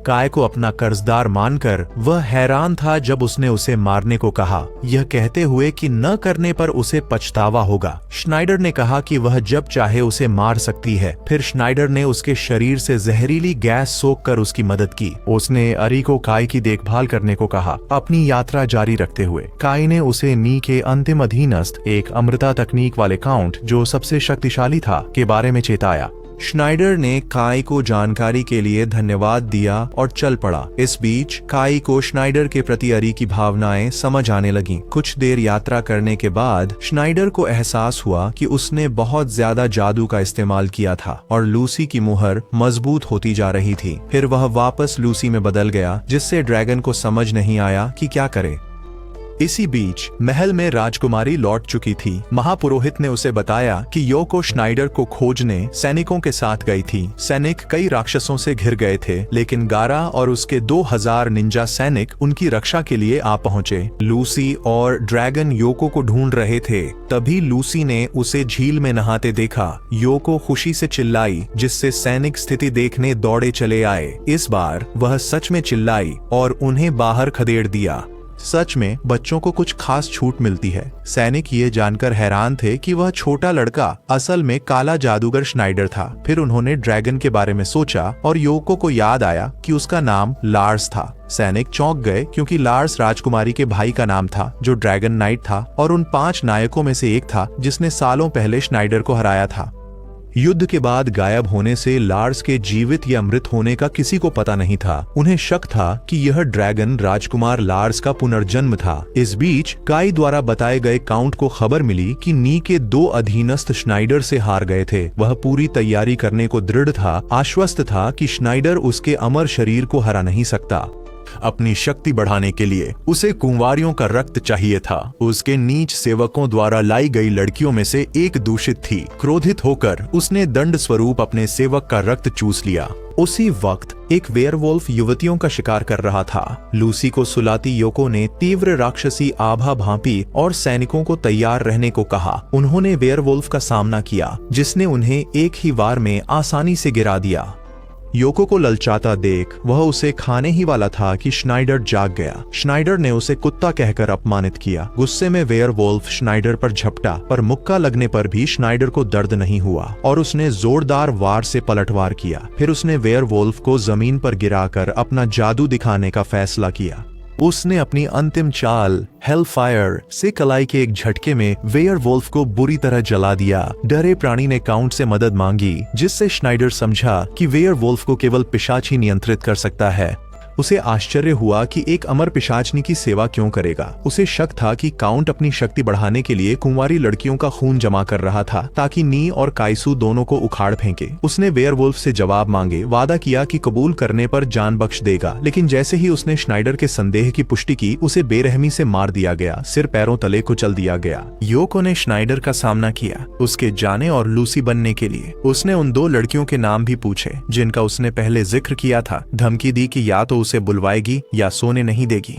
काय को अपना कर्जदार मानकर वह हैरान था जब उसने उसे मारने को कहा, यह कहते हुए कि न करने पर उसे पछतावा होगा। श्नाइडर ने कहा कि वह जब चाहे उसे मार सकती है। फिर श्नाइडर ने उसके शरीर से जहरीली गैस सोखकर उसकी मदद की। उसने अरी को काय की देखभाल करने को कहा। अपनी यात्रा जारी रखते हुए काय ने उसे नी के अंतिम अधीनस्थ एक अमृता तकनीक वाले काउंट, जो सबसे शक्तिशाली था, के बारे में चेताया। श्नाइडर ने काय को जानकारी के लिए धन्यवाद दिया और चल पड़ा। इस बीच काय को श्नाइडर के प्रति अरी की भावनाएं समझ आने लगीं। कुछ देर यात्रा करने के बाद श्नाइडर को एहसास हुआ कि उसने बहुत ज्यादा जादू का इस्तेमाल किया था और लूसी की मुहर मजबूत होती जा रही थी। फिर वह वापस लूसी में बदल गया, जिससे ड्रैगन को समझ नहीं आया कि क्या करे। इसी बीच महल में राजकुमारी लौट चुकी थी। महापुरोहित ने उसे बताया कि योको श्नाइडर को खोजने सैनिकों के साथ गई थी। सैनिक कई राक्षसों से घिर गए थे, लेकिन गारा और उसके 2000 निंजा सैनिक उनकी रक्षा के लिए आ पहुंचे। लूसी और ड्रैगन योको को ढूंढ रहे थे। तभी लूसी ने उसे झील में नहाते देखा। योको खुशी से चिल्लाई, जिससे सैनिक स्थिति देखने दौड़े चले आए। इस बार वह सच में चिल्लाई और उन्हें बाहर खदेड़ दिया। सच में बच्चों को कुछ खास छूट मिलती है। सैनिक ये जानकर हैरान थे कि वह छोटा लड़का असल में काला जादूगर श्नाइडर था। फिर उन्होंने ड्रैगन के बारे में सोचा और योको को याद आया कि उसका नाम लार्स था। सैनिक चौंक गए क्योंकि लार्स राजकुमारी के भाई का नाम था, जो ड्रैगन नाइट था और उन 5 नायकों में से एक था जिसने सालों पहले श्नाइडर को हराया था। युद्ध के बाद गायब होने से लार्स के जीवित या मृत होने का किसी को पता नहीं था। उन्हें शक था कि यह ड्रैगन राजकुमार लार्स का पुनर्जन्म था। इस बीच काई द्वारा बताए गए काउंट को खबर मिली कि नी के 2 अधीनस्थ श्नाइडर से हार गए थे। वह पूरी तैयारी करने को दृढ़ था, आश्वस्त था कि श्नाइडर उसके अमर शरीर को हरा नहीं सकता। अपनी शक्ति बढ़ाने के लिए उसे कुंवारियों का रक्त चाहिए था। उसके नीच सेवकों द्वारा लाई गई लड़कियों में से एक दूषित थी। क्रोधित होकर उसने दंड स्वरूप अपने सेवक का रक्त चूस लिया। उसी वक्त एक वेयरवुल्फ युवतियों का शिकार कर रहा था। लूसी को सुलाती योको ने तीव्र राक्षसी आभा भांपी और सैनिकों को तैयार रहने को कहा। उन्होंने वेयरवुल्फ का सामना किया, जिसने उन्हें एक ही वार में आसानी से गिरा दिया। योको को ललचाता देख वह उसे खाने ही वाला था कि श्नाइडर जाग गया। श्नाइडर ने उसे कुत्ता कहकर अपमानित किया। गुस्से में वेयरवुल्फ श्नाइडर पर झपटा, पर मुक्का लगने पर भी श्नाइडर को दर्द नहीं हुआ और उसने जोरदार वार से पलटवार किया। फिर उसने वेयरवुल्फ को जमीन पर गिराकर अपना जादू दिखाने का फैसला किया। उसने अपनी अंतिम चाल हेलफायर से कलाई के एक झटके में वेयरवुल्फ को बुरी तरह जला दिया। डरे प्राणी ने काउंट से मदद मांगी, जिससे श्नाइडर समझा कि वेयरवुल्फ को केवल पिशाच ही नियंत्रित कर सकता है। उसे आश्चर्य हुआ कि एक अमर पिशाचनी की सेवा क्यों करेगा। उसे शक था कि काउंट अपनी शक्ति बढ़ाने के लिए कुंवारी लड़कियों का खून जमा कर रहा था, ताकि नी और काइसू दोनों को उखाड़ फेंके। उसने वेयरवुल्फ से जवाब मांगे, वादा किया कि कबूल करने पर जान बख्श देगा, लेकिन जैसे ही उसने श्नाइडर के संदेह की पुष्टि की, उसे बेरहमी से मार दिया गया, सिर पैरों तले कुचल दिया गया। योको ने श्नाइडर का सामना किया उसके जाने और लूसी बनने के लिए। उसने उन 2 लड़कियों के नाम भी पूछे जिनका उसने पहले जिक्र किया था। धमकी दी कि या तो उसे बुलवाएगी या सोने नहीं देगी।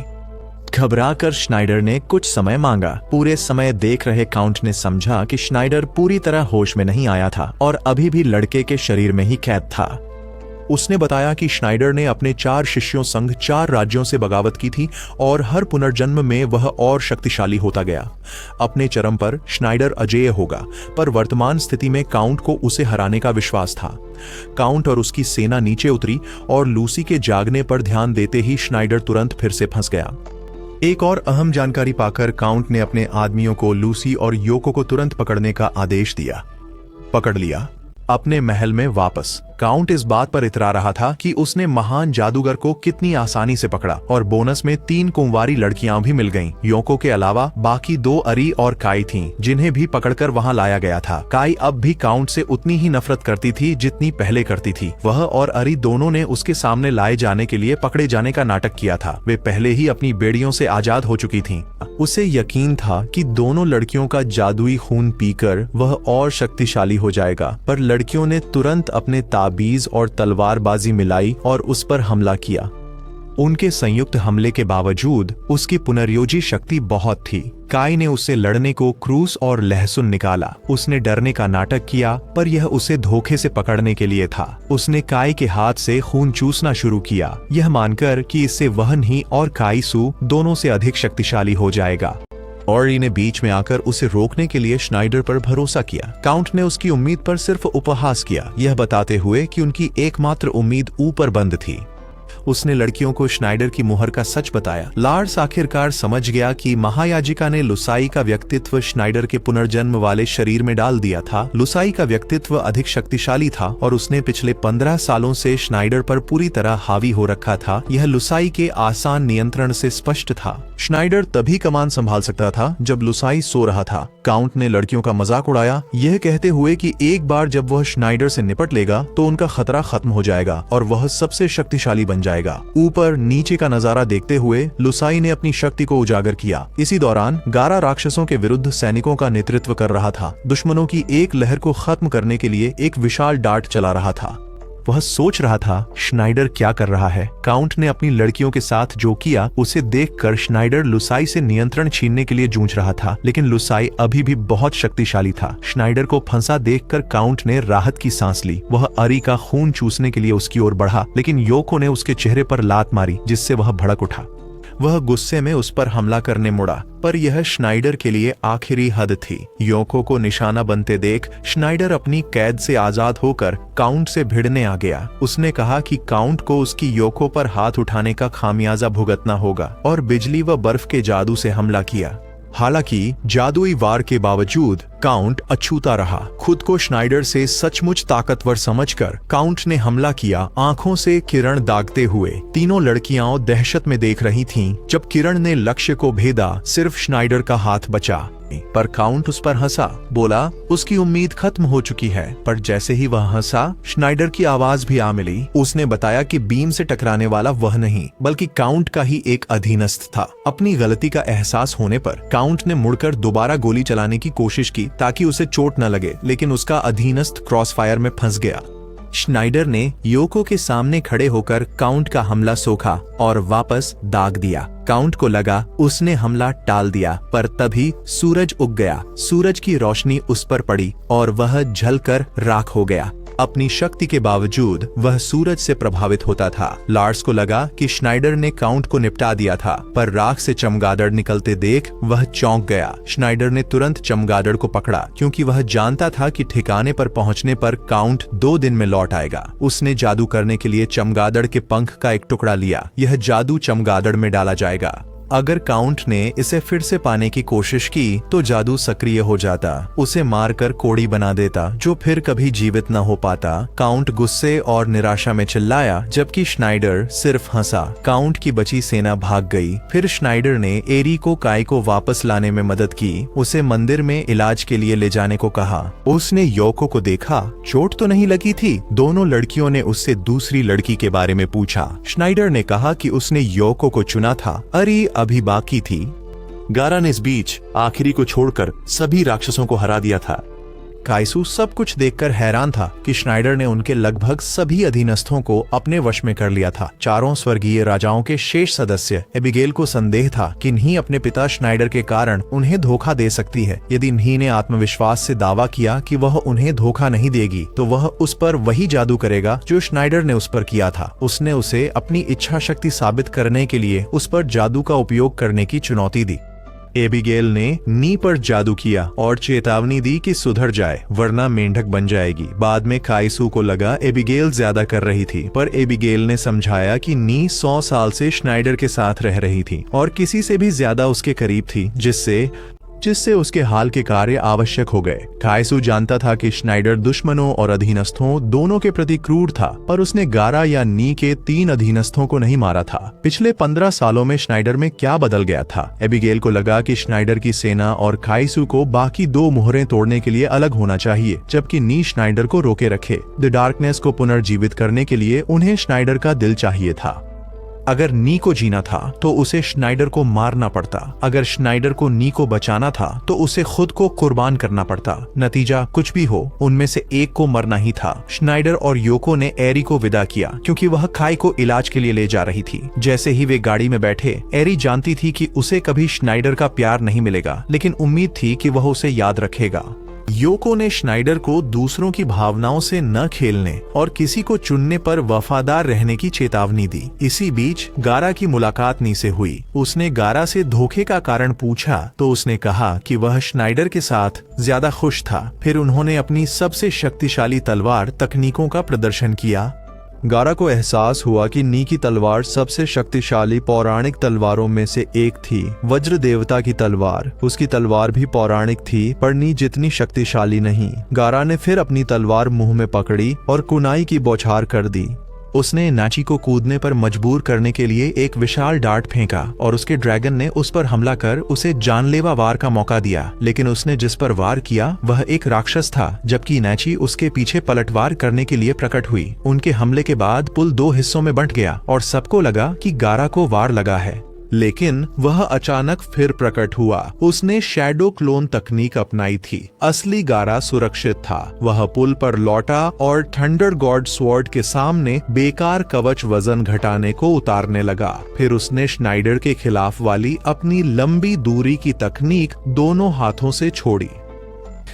घबराकर श्नाइडर ने कुछ समय मांगा। पूरे समय देख रहे काउंट ने समझा कि श्नाइडर पूरी तरह होश में नहीं आया था और अभी भी लड़के के शरीर में ही कैद था। उसने बताया कि श्नाइडर ने अपने 4 शिष्यों संग 4 राज्यों से बगावत की थी और हर पुनर्जन्म में वह और शक्तिशाली होता गया। अपने चरम पर श्नाइडर अजेय होगा, पर वर्तमान स्थिति में काउंट को उसे हराने का विश्वास था। काउंट और उसकी सेना नीचे उतरी और लूसी के जागने पर ध्यान देते ही श्नाइडर तुरंत फिर से फंस गया। एक और अहम जानकारी पाकर काउंट ने अपने आदमियों को लूसी और योको को तुरंत पकड़ने का आदेश दिया। पकड़ लिया। अपने महल में वापस काउंट इस बात पर इतरा रहा था कि उसने महान जादूगर को कितनी आसानी से पकड़ा और बोनस में 3 कुंवारी लड़कियां भी मिल गईं। योको के अलावा बाकी 2 अरी और काई थीं, जिन्हें भी पकड़कर वहां लाया गया था। काई अब भी काउंट से उतनी ही नफरत करती थी जितनी पहले करती थी। वह और अरी दोनों ने उसके सामने लाए जाने के लिए पकड़े जाने का नाटक किया था। वे पहले ही अपनी बेड़ियों से आजाद हो चुकी थीं। उसे यकीन था कि दोनों लड़कियों का जादुई खून पीकर वह और शक्तिशाली हो जाएगा, पर लड़कियों ने तुरंत अपने ताबीज और तलवारबाजी मिलाई और उस पर हमला किया। उनके संयुक्त हमले के बावजूद उसकी पुनर्योजी शक्ति बहुत थी। काई ने उससे लड़ने को क्रूस और लहसुन निकाला। उसने डरने का नाटक किया, पर यह उसे धोखे से पकड़ने के लिए था। उसने काई के हाथ से खून चूसना शुरू किया, यह मानकर कि इससे वह नहीं और काईसू दोनों से अधिक शक्तिशाली हो जाएगा। ऑरी ने बीच में आकर उसे रोकने के लिए श्नाइडर पर भरोसा किया। काउंट ने उसकी उम्मीद पर सिर्फ उपहास किया, यह बताते हुए कि उनकी एकमात्र उम्मीद ऊपर बंद थी। उसने लड़कियों को श्नाइडर की मुहर का सच बताया। लार्स आखिरकार समझ गया कि महायाजिका ने लुसाई का व्यक्तित्व श्नाइडर के पुनर्जन्म वाले शरीर में डाल दिया था। लुसाई का व्यक्तित्व अधिक शक्तिशाली था और उसने पिछले 15 सालों से श्नाइडर पर पूरी तरह हावी हो रखा था। यह लुसाई के आसान नियंत्रण से स्पष्ट था। श्नाइडर तभी कमान संभाल सकता था जब लुसाई सो रहा था। काउंट ने लड़कियों का मजाक उड़ाया, यह कहते हुए कि एक बार जब वह श्नाइडर से निपट लेगा तो उनका खतरा खत्म हो जाएगा और वह सबसे शक्तिशाली बन जाएगा। ऊपर नीचे का नजारा देखते हुए लुसाई ने अपनी शक्ति को उजागर किया। इसी दौरान गारा राक्षसों के विरुद्ध सैनिकों का नेतृत्व कर रहा था। दुश्मनों की एक लहर को खत्म करने के लिए एक विशाल डार्ट चला रहा था। वह सोच रहा था, श्नाइडर क्या कर रहा है। काउंट ने अपनी लड़कियों के साथ जो किया उसे देखकर श्नाइडर लुसाई से नियंत्रण छीनने के लिए जूझ रहा था, लेकिन लुसाई अभी भी बहुत शक्तिशाली था। श्नाइडर को फंसा देखकर काउंट ने राहत की सांस ली। वह अरी का खून चूसने के लिए उसकी ओर बढ़ा, लेकिन योको ने उसके चेहरे पर लात मारी, जिससे वह भड़क उठा। वह गुस्से में उस पर हमला करने मुड़ा, पर यह श्नाइडर के लिए आखिरी हद थी। योको को निशाना बनते देख श्नाइडर अपनी कैद से आजाद होकर काउंट से भिड़ने आ गया। उसने कहा कि काउंट को उसकी योको पर हाथ उठाने का खामियाजा भुगतना होगा और बिजली व बर्फ के जादू से हमला किया। हालांकि जादुई वार के बावजूद काउंट अछूता रहा। खुद को श्नाइडर से सचमुच ताकतवर समझकर काउंट ने हमला किया, आंखों से किरण दागते हुए। तीनों लड़कियां दहशत में देख रही थीं। जब किरण ने लक्ष्य को भेदा, सिर्फ श्नाइडर का हाथ बचा, पर काउंट उस पर हंसा। बोला उसकी उम्मीद खत्म हो चुकी है। पर जैसे ही वह हंसा, श्नाइडर की आवाज भी आ मिली। उसने बताया कि बीम से टकराने वाला वह नहीं, बल्कि काउंट का ही एक अधीनस्थ था। अपनी गलती का एहसास होने पर काउंट ने मुड़कर दोबारा गोली चलाने की कोशिश की ताकि उसे चोट न लगे, लेकिन उसका अधीनस्थ क्रॉसफायर में फंस गया। श्नाइडर ने योको के सामने खड़े होकर काउंट का हमला सोखा और वापस दाग दिया। काउंट को लगा उसने हमला टाल दिया, पर तभी सूरज उग गया। सूरज की रोशनी उस पर पड़ी और वह जलकर राख हो गया। अपनी शक्ति के बावजूद वह सूरज से प्रभावित होता था। लार्स को लगा कि श्नाइडर ने काउंट को निपटा दिया था, पर राख से चमगादड़ निकलते देख वह चौंक गया। श्नाइडर ने तुरंत चमगादड़ को पकड़ा, क्योंकि वह जानता था कि ठिकाने पर पहुंचने पर काउंट 2 दिन में लौट आएगा। उसने जादू करने के लिए चमगादड़ के पंख का एक टुकड़ा लिया। यह जादू चमगादड़ में डाला जाएगा। अगर काउंट ने इसे फिर से पाने की कोशिश की तो जादू सक्रिय हो जाता, उसे मारकर कोड़ी बना देता, जो फिर कभी जीवित न हो पाता। काउंट गुस्से और निराशा में चिल्लाया, जबकि श्नाइडर सिर्फ हंसा। काउंट की बची सेना भाग गई। फिर श्नाइडर ने एरी को काई को वापस लाने में मदद की। उसे मंदिर में इलाज के लिए ले जाने को कहा। उसने योको को देखा, चोट तो नहीं लगी थी। दोनों लड़कियों ने उससे दूसरी लड़की के बारे में पूछा। श्नाइडर ने कहा कि उसने योको को चुना था, अरी अभी बाकी थी। गारा ने इस बीच आखिरी को छोड़कर सभी राक्षसों को हरा दिया था। काईसू सब कुछ देखकर हैरान था कि श्नाइडर ने उनके लगभग सभी अधीनस्थों को अपने वश में कर लिया था। चारों स्वर्गीय राजाओं के शेष सदस्य एबिगेल को संदेह था कि न्ही अपने पिता श्नाइडर के कारण उन्हें धोखा दे सकती है। यदि न्ही ने आत्मविश्वास से दावा किया कि वह उन्हें धोखा नहीं देगी, तो वह उस पर वही जादू करेगा जो श्नाइडर ने उस पर किया था। उसने उसे अपनी इच्छा शक्ति साबित करने के लिए उस पर जादू का उपयोग करने की चुनौती दी। एबिगेल ने नी पर जादू किया और चेतावनी दी कि सुधर जाए, वरना मेंढक बन जाएगी। बाद में काईसू को लगा एबिगेल ज्यादा कर रही थी, पर एबिगेल ने समझाया कि नी 100 साल से श्नाइडर के साथ रह रही थी और किसी से भी ज्यादा उसके करीब थी, जिससे जिससे उसके हाल के कार्य आवश्यक हो गए। कायसू जानता था कि श्नाइडर दुश्मनों और अधीनस्थों दोनों के प्रति क्रूर था, पर उसने गारा या नी के 3 अधीनस्थों को नहीं मारा था। पिछले 15 सालों में श्नाइडर में क्या बदल गया था? एबिगेल को लगा कि श्नाइडर की सेना और कायसू को बाकी 2 मोहरें तोड़ने के लिए अलग होना चाहिए, जबकि नी श्नाइडर को रोके रखे। द डार्कनेस को पुनर्जीवित करने के लिए उन्हें श्नाइडर का दिल चाहिए था। अगर नी को जीना था तो उसे श्नाइडर को मारना पड़ता। अगर श्नाइडर को नी को बचाना था तो उसे खुद को कुर्बान करना पड़ता। नतीजा कुछ भी हो, उनमें से एक को मरना ही था। श्नाइडर और योको ने एरी को विदा किया क्योंकि वह काई को इलाज के लिए ले जा रही थी। जैसे ही वे गाड़ी में बैठे, एरी जानती थी कि उसे कभी श्नाइडर का प्यार नहीं मिलेगा, लेकिन उम्मीद थी कि वह उसे याद रखेगा। योको ने श्नाइडर को दूसरों की भावनाओं से न खेलने और किसी को चुनने पर वफादार रहने की चेतावनी दी। इसी बीच गारा की मुलाकात नी से हुई। उसने गारा से धोखे का कारण पूछा तो उसने कहा कि वह श्नाइडर के साथ ज्यादा खुश था। फिर उन्होंने अपनी सबसे शक्तिशाली तलवार तकनीकों का प्रदर्शन किया। गारा को एहसास हुआ कि नी की तलवार सबसे शक्तिशाली पौराणिक तलवारों में से एक थी। वज्र देवता की तलवार, उसकी तलवार भी पौराणिक थी, पर नी जितनी शक्तिशाली नहीं। गारा ने फिर अपनी तलवार मुंह में पकड़ी और कुनाई की बौछार कर दी। उसने नाची को कूदने पर मजबूर करने के लिए एक विशाल डार्ट फेंका और उसके ड्रैगन ने उस पर हमला कर उसे जानलेवा वार का मौका दिया। लेकिन उसने जिस पर वार किया वह एक राक्षस था, जबकि नाची उसके पीछे पलटवार करने के लिए प्रकट हुई। उनके हमले के बाद पुल 2 हिस्सों में बंट गया और सबको लगा कि गारा को वार लगा है, लेकिन वह अचानक फिर प्रकट हुआ। उसने शैडो क्लोन तकनीक अपनाई थी। असली गारा सुरक्षित था। वह पुल पर लौटा और थंडर गॉड स्वॉर्ड के सामने बेकार कवच वजन घटाने को उतारने लगा। फिर उसने श्नाइडर के खिलाफ वाली अपनी लंबी दूरी की तकनीक दोनों हाथों से छोड़ी।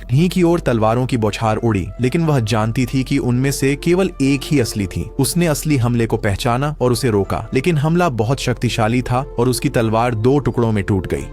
नी की ओर तलवारों की बौछार उड़ी, लेकिन वह जानती थी कि उनमें से केवल एक ही असली थी। उसने असली हमले को पहचाना और उसे रोका, लेकिन हमला बहुत शक्तिशाली था और उसकी तलवार 2 टुकड़ों में टूट गई।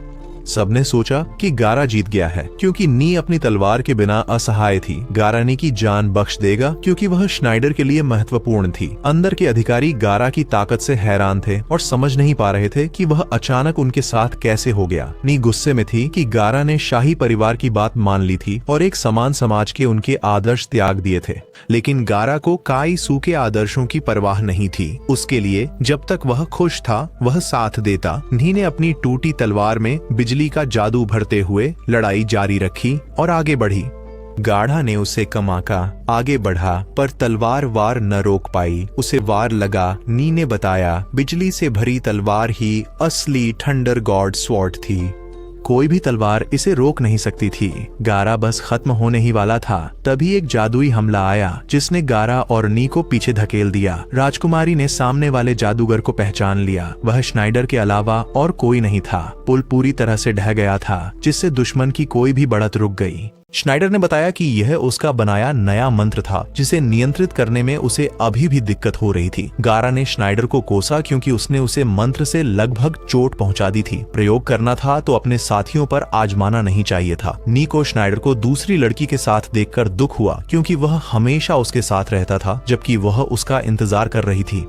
सबने सोचा कि गारा जीत गया है क्योंकि नी अपनी तलवार के बिना असहाय थी। गारा नी की जान बख्श देगा क्योंकि वह श्नाइडर के लिए महत्वपूर्ण थी। अंदर के अधिकारी गारा की ताकत से हैरान थे और समझ नहीं पा रहे थे कि वह अचानक उनके साथ कैसे हो गया। नी गुस्से में थी कि गारा ने शाही परिवार की बात मान ली थी और एक समान समाज के उनके आदर्श त्याग दिए थे। लेकिन गारा को काईसू के आदर्शों की परवाह नहीं थी। उसके लिए जब तक वह खुश था वह साथ देता। नी ने अपनी टूटी तलवार में बिजली का जादू भरते हुए लड़ाई जारी रखी और आगे बढ़ी। गाढ़ा ने उसे कम आंका, आगे बढ़ा, पर तलवार वार न रोक पाई। उसे वार लगा। नी ने बताया, बिजली से भरी तलवार ही असली थंडर गॉड स्वॉर्ड थी। कोई भी तलवार इसे रोक नहीं सकती थी। गारा बस खत्म होने ही वाला था। तभी एक जादुई हमला आया जिसने गारा और नी को पीछे धकेल दिया। राजकुमारी ने सामने वाले जादूगर को पहचान लिया। वह श्नाइडर के अलावा और कोई नहीं था। पुल पूरी तरह से ढह गया था, जिससे दुश्मन की कोई भी बढ़त रुक गई। श्नाइडर ने बताया कि यह उसका बनाया नया मंत्र था जिसे नियंत्रित करने में उसे अभी भी दिक्कत हो रही थी। गारा ने श्नाइडर को कोसा क्योंकि उसने उसे मंत्र से लगभग चोट पहुंचा दी थी। प्रयोग करना था तो अपने साथियों पर आजमाना नहीं चाहिए था। नी को श्नाइडर को दूसरी लड़की के साथ देखकर दुख हुआ क्योंकि वह हमेशा उसके साथ रहता था, जबकि वह उसका इंतजार कर रही थी।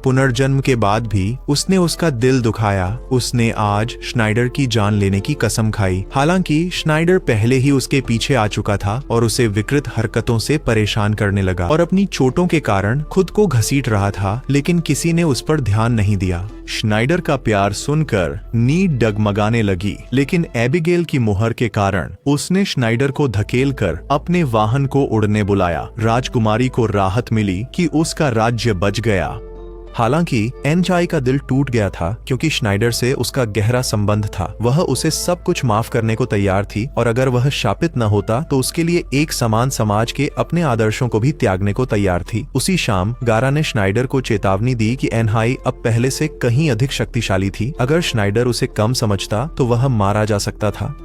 पुनर्जन्म के बाद भी उसने उसका दिल दुखाया। उसने आज श्नाइडर की जान लेने की कसम खाई। हालांकि श्नाइडर पहले ही उसके पीछे आ चुका था और उसे विकृत हरकतों से परेशान करने लगा और अपनी चोटों के कारण खुद को घसीट रहा था, लेकिन किसी ने उस पर ध्यान नहीं दिया। श्नाइडर का प्यार सुनकर नी डगमगाने लगी, लेकिन एबिगेल की मुहर के कारण उसने श्नाइडर को धकेलकर अपने वाहन को उड़ने बुलाया। राजकुमारी को राहत मिली कि उसका राज्य बच गया। हालांकि एनचाई का दिल टूट गया था क्योंकि श्नाइडर से उसका गहरा संबंध था। वह उसे सब कुछ माफ करने को तैयार थी और अगर वह शापित न होता तो उसके लिए एक समान समाज के अपने आदर्शों को भी त्यागने को तैयार थी। उसी शाम गारा ने श्नाइडर को चेतावनी दी कि एनहाई अब पहले से कहीं अधिक शक्तिशाली थी। अगर श्नाइडर उसे कम समझता तो वह मारा जा सकता था।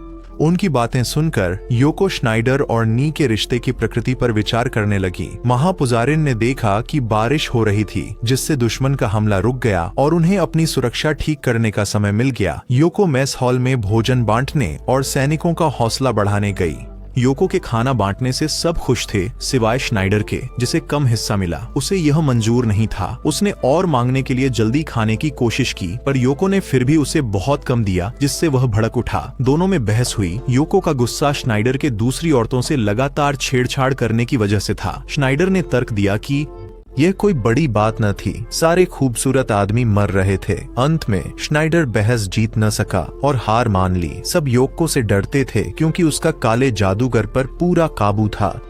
उनकी बातें सुनकर योको श्नाइडर और नी के रिश्ते की प्रकृति पर विचार करने लगी। महापुजारिन ने देखा कि बारिश हो रही थी, जिससे दुश्मन का हमला रुक गया और उन्हें अपनी सुरक्षा ठीक करने का समय मिल गया। योको मेस हॉल में भोजन बांटने और सैनिकों का हौसला बढ़ाने गई। योको के खाना बांटने से सब खुश थे सिवाय श्नाइडर के, जिसे कम हिस्सा मिला। उसे यह मंजूर नहीं था। उसने और मांगने के लिए जल्दी खाने की कोशिश की, पर योको ने फिर भी उसे बहुत कम दिया, जिससे वह भड़क उठा। दोनों में बहस हुई। योको का गुस्सा श्नाइडर के दूसरी औरतों से लगातार छेड़छाड़ करने की वजह से था। श्नाइडर ने तर्क दिया कि यह कोई बड़ी बात न थी, सारे खूबसूरत आदमी मर रहे थे। अंत में श्नाइडर बहस जीत न सका और हार मान ली। सब योको से डरते थे क्योंकि उसका काले जादूगर पर पूरा काबू था।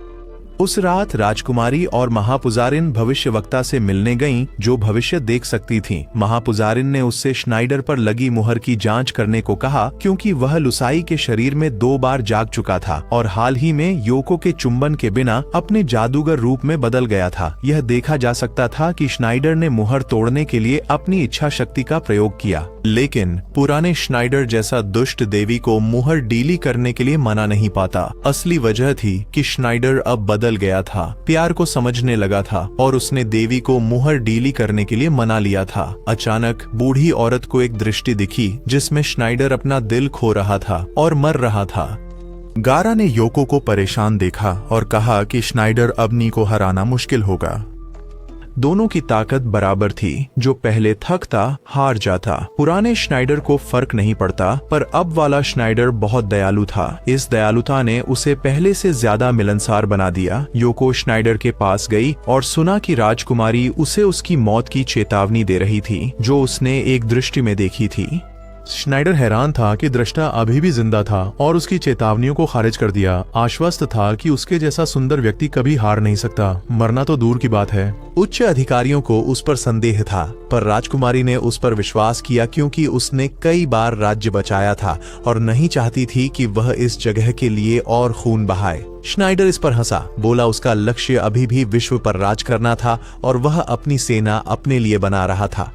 उस रात राजकुमारी और महापुजारिन भविष्यवक्ता से मिलने गईं, जो भविष्य देख सकती थीं। महापुजारिन ने उससे श्नाइडर पर लगी मुहर की जांच करने को कहा, क्योंकि वह लुसाई के शरीर में 2 बार जाग चुका था और हाल ही में योको के चुंबन के बिना अपने जादूगर रूप में बदल गया था। यह देखा जा सकता था कि श्नाइडर ने मुहर तोड़ने के लिए अपनी इच्छा शक्ति का प्रयोग किया, लेकिन पुराने श्नाइडर जैसा दुष्ट देवी को मुहर डीली करने के लिए मना नहीं पाता। असली वजह थी कि श्नाइडर अब बदल गया था, प्यार को समझने लगा था और उसने देवी को मुहर डीली करने के लिए मना लिया था। अचानक बूढ़ी औरत को एक दृष्टि दिखी जिसमें श्नाइडर अपना दिल खो रहा था और मर रहा था। गारा ने योको को परेशान देखा और कहा कि श्नाइडर अब नी को हराना मुश्किल होगा। दोनों की ताकत बराबर थी। जो पहले थकता हार जाता। पुराने श्नाइडर को फर्क नहीं पड़ता, पर अब वाला श्नाइडर बहुत दयालु था। इस दयालुता ने उसे पहले से ज्यादा मिलनसार बना दिया। योको श्नाइडर के पास गई और सुना कि राजकुमारी उसे उसकी मौत की चेतावनी दे रही थी, जो उसने एक दृष्टि में देखी थी। श्नाइडर हैरान था कि दृष्टा अभी भी जिंदा था और उसकी चेतावनियों को खारिज कर दिया। आश्वस्त था कि उसके जैसा सुंदर व्यक्ति कभी हार नहीं सकता, मरना तो दूर की बात है। उच्च अधिकारियों को उस पर संदेह था, पर राजकुमारी ने उस पर विश्वास किया क्योंकि उसने कई बार राज्य बचाया था और नहीं चाहती थी कि वह इस जगह के लिए और खून बहाए। श्नाइडर इस पर हंसा, बोला उसका लक्ष्य अभी भी विश्व पर राज करना था और वह अपनी सेना अपने लिए बना रहा था।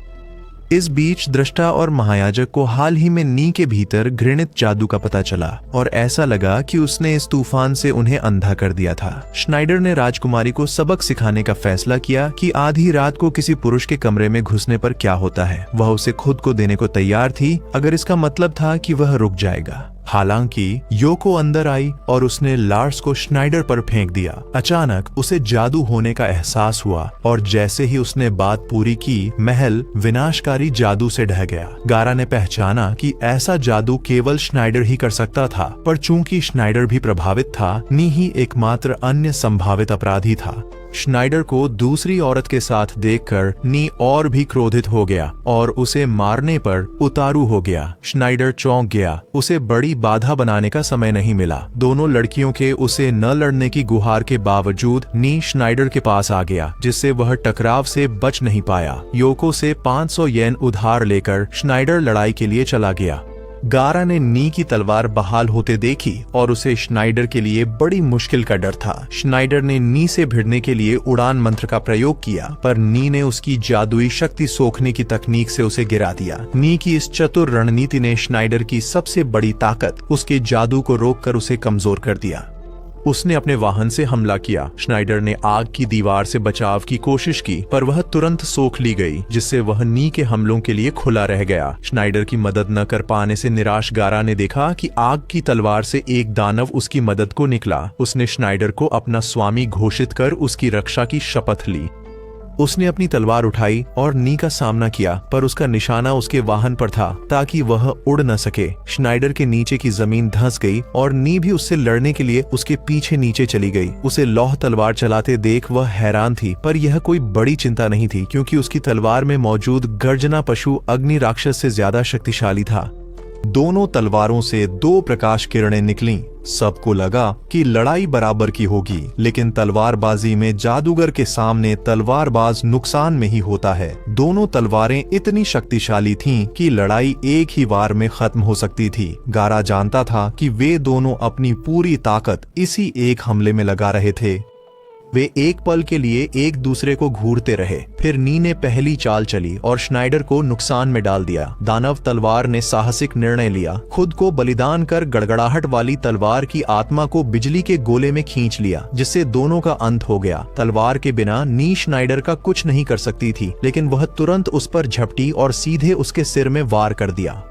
इस बीच दृष्टा और महायाजक को हाल ही में नी के भीतर घृणित जादू का पता चला और ऐसा लगा कि उसने इस तूफान से उन्हें अंधा कर दिया था। श्नाइडर ने राजकुमारी को सबक सिखाने का फैसला किया कि आधी रात को किसी पुरुष के कमरे में घुसने पर क्या होता है। वह उसे खुद को देने को तैयार थी, अगर इसका मतलब था कि वह रुक जाएगा। हालांकि योको अंदर आई और उसने लार्स को श्नाइडर पर फेंक दिया। अचानक उसे जादू होने का एहसास हुआ और जैसे ही उसने बात पूरी की, महल विनाशकारी जादू से ढह गया। गारा ने पहचाना कि ऐसा जादू केवल श्नाइडर ही कर सकता था, पर चूंकि श्नाइडर भी प्रभावित था, नी ही एकमात्र अन्य संभावित अपराधी था। श्नाइडर को दूसरी औरत के साथ देखकर नी और भी क्रोधित हो गया और उसे मारने पर उतारू हो गया। श्नाइडर चौंक गया। उसे बड़ी बाधा बनाने का समय नहीं मिला। दोनों लड़कियों के उसे न लड़ने की गुहार के बावजूद नी श्नाइडर के पास आ गया, जिससे वह टकराव से बच नहीं पाया। योको से 500 येन उधार लेकर श्नाइडर लड़ाई के लिए चला गया। गारा ने नी की तलवार बहाल होते देखी और उसे श्नाइडर के लिए बड़ी मुश्किल का डर था। श्नाइडर ने नी से भिड़ने के लिए उड़ान मंत्र का प्रयोग किया, पर नी ने उसकी जादुई शक्ति सोखने की तकनीक से उसे गिरा दिया। नी की इस चतुर रणनीति ने श्नाइडर की सबसे बड़ी ताकत, उसके जादू को रोककर उसे कमजोर कर दिया। उसने अपने वाहन से हमला किया। श्नाइडर ने आग की दीवार से बचाव की कोशिश की, पर वह तुरंत सोख ली गई, जिससे वह नी के हमलों के लिए खुला रह गया। श्नाइडर की मदद न कर पाने से निराश गारा ने देखा कि आग की तलवार से एक दानव उसकी मदद को निकला। उसने श्नाइडर को अपना स्वामी घोषित कर उसकी रक्षा की शपथ ली। उसने अपनी तलवार उठाई और नी का सामना किया, पर उसका निशाना उसके वाहन पर था ताकि वह उड़ न सके। श्नाइडर के नीचे की जमीन धंस गई और नी भी उससे लड़ने के लिए उसके पीछे नीचे चली गई। उसे लौह तलवार चलाते देख वह हैरान थी, पर यह कोई बड़ी चिंता नहीं थी क्योंकि उसकी तलवार में मौजूद गर्जना पशु अग्नि राक्षस से ज्यादा शक्तिशाली था। दोनों तलवारों से 2 प्रकाश किरणें निकलीं। सबको लगा कि लड़ाई बराबर की होगी, लेकिन तलवारबाजी में जादूगर के सामने तलवारबाज नुकसान में ही होता है। दोनों तलवारें इतनी शक्तिशाली थीं कि लड़ाई एक ही वार में खत्म हो सकती थी। गारा जानता था कि वे दोनों अपनी पूरी ताकत इसी एक हमले में लगा रहे थे। वे एक पल के लिए एक दूसरे को घूरते रहे। फिर नी ने पहली चाल चली और श्नाइडर को नुकसान में डाल दिया। दानव तलवार ने साहसिक निर्णय लिया, खुद को बलिदान कर गड़गड़ाहट वाली तलवार की आत्मा को बिजली के गोले में खींच लिया, जिससे दोनों का अंत हो गया। तलवार के बिना नी श्नाइडर का कुछ नहीं कर सकती थी, लेकिन वह तुरंत उस पर झपटी और सीधे उसके सिर में वार कर दिया।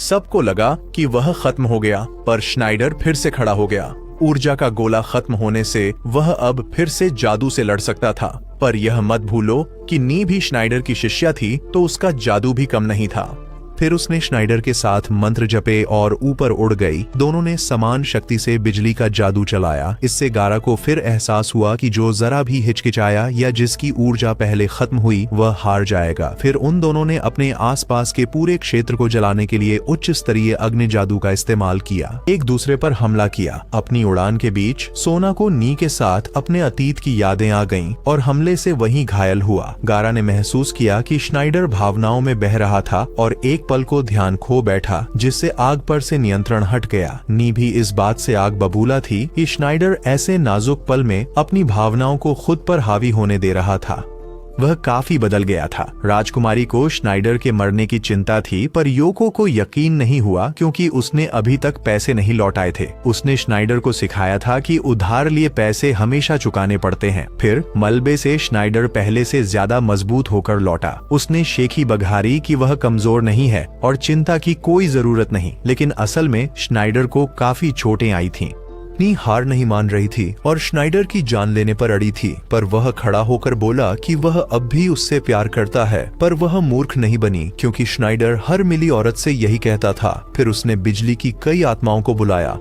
सबको लगा कि वह खत्म हो गया, पर श्नाइडर फिर से खड़ा हो गया। ऊर्जा का गोला खत्म होने से वह अब फिर से जादू से लड़ सकता था। पर यह मत भूलो कि नी भी श्नाइडर की शिष्या थी, तो उसका जादू भी कम नहीं था। फिर उसने श्नाइडर के साथ मंत्र जपे और ऊपर उड़ गई। दोनों ने समान शक्ति से बिजली का जादू चलाया। इससे गारा को फिर एहसास हुआ कि जो जरा भी हिचकिचाया या जिसकी ऊर्जा पहले खत्म हुई वह हार जाएगा। फिर उन दोनों ने अपने आसपास के पूरे क्षेत्र को जलाने के लिए उच्च स्तरीय अग्नि जादू का इस्तेमाल किया, एक दूसरे पर हमला किया। अपनी उड़ान के बीच सोना को नी के साथ अपने अतीत की यादें आ गईं और हमले से वहीं घायल हुआ। गारा ने महसूस किया कि श्नाइडर भावनाओं में बह रहा था और एक पल को ध्यान खो बैठा, जिससे आग पर से नियंत्रण हट गया। नी भी इस बात से आग बबूला थी कि श्नाइडर ऐसे नाजुक पल में अपनी भावनाओं को खुद पर हावी होने दे रहा था। वह काफी बदल गया था। राजकुमारी को श्नाइडर के मरने की चिंता थी, पर योको को यकीन नहीं हुआ क्योंकि उसने अभी तक पैसे नहीं लौटाए थे। उसने श्नाइडर को सिखाया था कि उधार लिए पैसे हमेशा चुकाने पड़ते हैं। फिर मलबे से श्नाइडर पहले से ज्यादा मजबूत होकर लौटा। उसने शेखी बघारी कि वह कमजोर नहीं है और चिंता की कोई जरूरत नहीं, लेकिन असल में श्नाइडर को काफी चोटें आई थीं। नी हार नहीं मान रही थी और श्नाइडर की जान लेने पर अड़ी थी, पर वह खड़ा होकर बोला कि वह अब भी उससे प्यार करता है। पर वह मूर्ख नहीं बनी क्योंकि श्नाइडर हर मिली औरत से यही कहता था। फिर उसने बिजली की कई आत्माओं को बुलाया।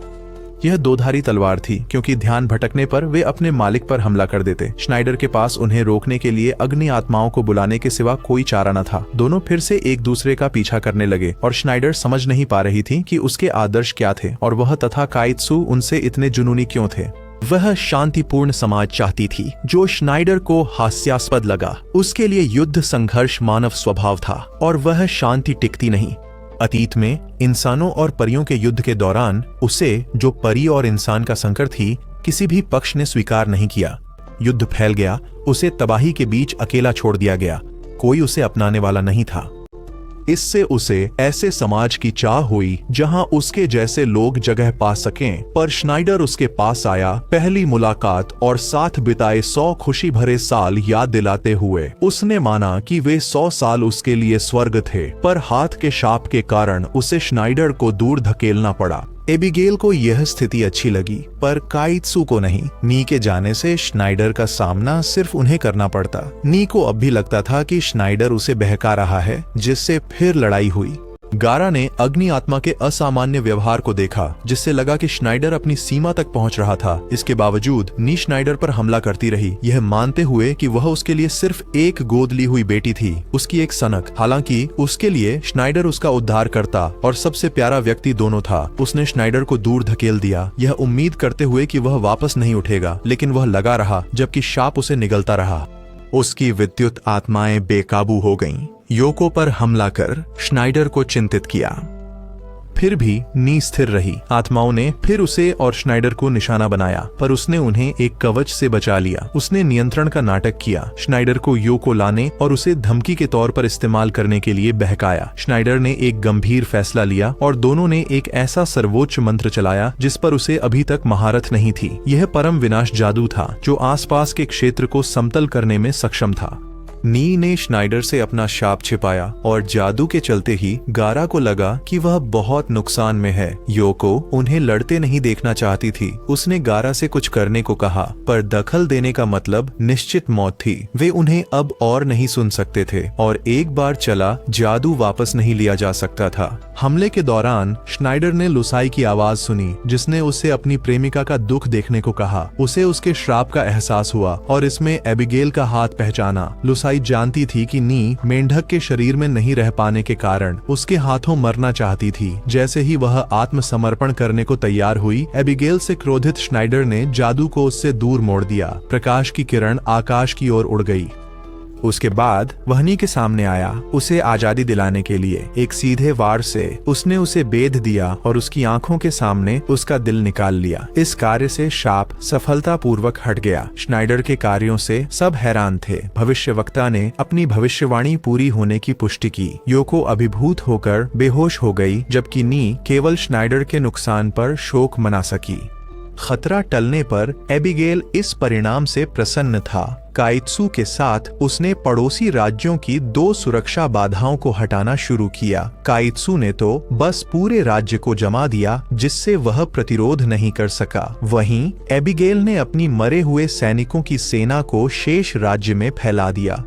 यह दोधारी तलवार थी क्योंकि ध्यान भटकने पर वे अपने मालिक पर हमला कर देते। श्नाइडर के पास उन्हें रोकने के लिए अग्नि आत्माओं को बुलाने के सिवा कोई चारा न था। दोनों फिर से एक दूसरे का पीछा करने लगे और श्नाइडर समझ नहीं पा रही थी कि उसके आदर्श क्या थे और वह तथा काइत्सु उनसे इतने जुनूनी क्यों थे। वह शांतिपूर्ण समाज चाहती थी, जो श्नाइडर को हास्यास्पद लगा। उसके लिए युद्ध संघर्ष मानव स्वभाव था और वह शांति टिकती नहीं। अतीत में इंसानों और परियों के युद्ध के दौरान उसे, जो परी और इंसान का संकर थी, किसी भी पक्ष ने स्वीकार नहीं किया। युद्ध फैल गया, उसे तबाही के बीच अकेला छोड़ दिया गया। कोई उसे अपनाने वाला नहीं था। इससे उसे ऐसे समाज की चाह हुई जहां उसके जैसे लोग जगह पा सकें। पर श्नाइडर उसके पास आया, पहली मुलाकात और साथ बिताए 100 खुशी भरे साल याद दिलाते हुए। उसने माना कि वे 100 साल उसके लिए स्वर्ग थे, पर हाथ के शाप के कारण उसे श्नाइडर को दूर धकेलना पड़ा। एबिगेल को यह स्थिति अच्छी लगी, पर काइत्सु को नहीं। नी के जाने से श्नाइडर का सामना सिर्फ उन्हें करना पड़ता। नी को अब भी लगता था कि श्नाइडर उसे बहका रहा है, जिससे फिर लड़ाई हुई। गारा ने अग्नि आत्मा के असामान्य व्यवहार को देखा, जिससे लगा कि श्नाइडर अपनी सीमा तक पहुंच रहा था। इसके बावजूद नी श्नाइडर पर हमला करती रही, यह मानते हुए कि वह उसके लिए सिर्फ एक गोद ली हुई बेटी थी, उसकी एक सनक। हालांकि उसके लिए श्नाइडर उसका उद्धार करता और सबसे प्यारा व्यक्ति दोनों था। उसने श्नाइडर को दूर धकेल दिया, यह उम्मीद करते हुए कि वह वापस नहीं उठेगा, लेकिन वह लगा रहा, जबकि शाप उसे निगलता रहा। उसकी विद्युत आत्माएं बेकाबू हो गईं। योको पर हमला कर श्नाइडर को चिंतित किया। फिर भी नी स्थिर रही। आत्माओं ने फिर उसे और श्नाइडर को निशाना बनाया, पर उसने उन्हें एक कवच से बचा लिया। उसने नियंत्रण का नाटक किया, श्नाइडर को योको लाने और उसे धमकी के तौर पर इस्तेमाल करने के लिए बहकाया। श्नाइडर ने एक गंभीर फैसला लिया और दोनों ने एक ऐसा सर्वोच्च मंत्र चलाया जिस पर उसे अभी तक महारत नहीं थी। यह परम विनाश जादू था जो आसपास के क्षेत्र को समतल करने में सक्षम था। नी ने श्नाइडर से अपना शाप छिपाया और जादू के चलते ही गारा को लगा कि वह बहुत नुकसान में है। योको उन्हें लड़ते नहीं देखना चाहती थी। उसने गारा से कुछ करने को कहा, पर दखल देने का मतलब निश्चित मौत थी। वे उन्हें अब और नहीं सुन सकते थे और एक बार चला जादू वापस नहीं लिया जा सकता था। हमले के दौरान श्नाइडर ने लुसाई की आवाज सुनी, जिसने उसे अपनी प्रेमिका का दुख देखने को कहा। उसे उसके श्राप का एहसास हुआ और इसमें एबिगेल का हाथ पहचाना। लुसाई जानती थी कि नी मेंढक के शरीर में नहीं रह पाने के कारण उसके हाथों मरना चाहती थी। जैसे ही वह आत्मसमर्पण करने को तैयार हुई, एबिगेल से क्रोधित श्नाइडर ने जादू को उससे दूर मोड़ दिया। प्रकाश की किरण आकाश की ओर उड़ गई। उसके बाद वह नी के सामने आया, उसे आजादी दिलाने के लिए। एक सीधे वार से उसने उसे बेध दिया और उसकी आंखों के सामने उसका दिल निकाल लिया। इस कार्य से शाप सफलतापूर्वक हट गया। श्नाइडर के कार्यों से सब हैरान थे। भविष्यवक्ता ने अपनी भविष्यवाणी पूरी होने की पुष्टि की। योको अभिभूत होकर बेहोश हो गई, जबकि नी केवल श्नाइडर के नुकसान पर शोक मना सकी। खतरा टलने पर एबिगेल इस परिणाम से प्रसन्न था। काइत्सु के साथ उसने पड़ोसी राज्यों की 2 सुरक्षा बाधाओं को हटाना शुरू किया। काइत्सु ने तो बस पूरे राज्य को जमा दिया जिससे वह प्रतिरोध नहीं कर सका। वहीं एबिगेल ने अपनी मरे हुए सैनिकों की सेना को शेष राज्य में फैला दिया।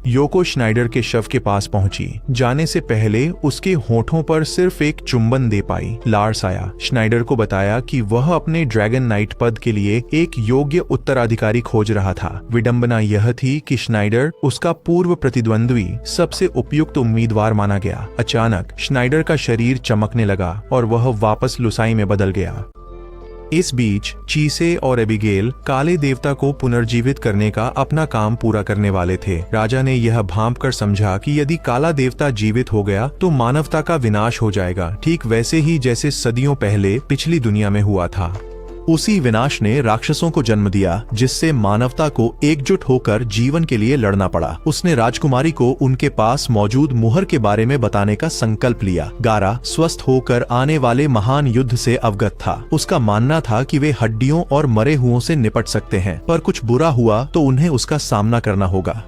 योको श्नाइडर के शव के पास पहुंची। जाने से पहले उसके होठों पर सिर्फ एक चुंबन दे पाई। लार्स आया, श्नाइडर को बताया कि वह अपने ड्रैगन नाइट पद के लिए एक योग्य उत्तराधिकारी खोज रहा था। विडंबना यह थी कि श्नाइडर उसका पूर्व प्रतिद्वंद्वी सबसे उपयुक्त उम्मीदवार माना गया। अचानक श्नाइडर का शरीर चमकने लगा और वह वापस लुसाई में बदल गया। इस बीच चीसे और एबिगेल काले देवता को पुनर्जीवित करने का अपना काम पूरा करने वाले थे। राजा ने यह भांप कर समझा कि यदि काला देवता जीवित हो गया तो मानवता का विनाश हो जाएगा, ठीक वैसे ही जैसे सदियों पहले पिछली दुनिया में हुआ था। उसी विनाश ने राक्षसों को जन्म दिया जिससे मानवता को एकजुट होकर जीवन के लिए लड़ना पड़ा। उसने राजकुमारी को उनके पास मौजूद मुहर के बारे में बताने का संकल्प लिया। गारा स्वस्थ होकर आने वाले महान युद्ध से अवगत था। उसका मानना था कि वे हड्डियों और मरे हुओं से निपट सकते हैं, पर कुछ बुरा हुआ तो उन्हें उसका सामना करना होगा।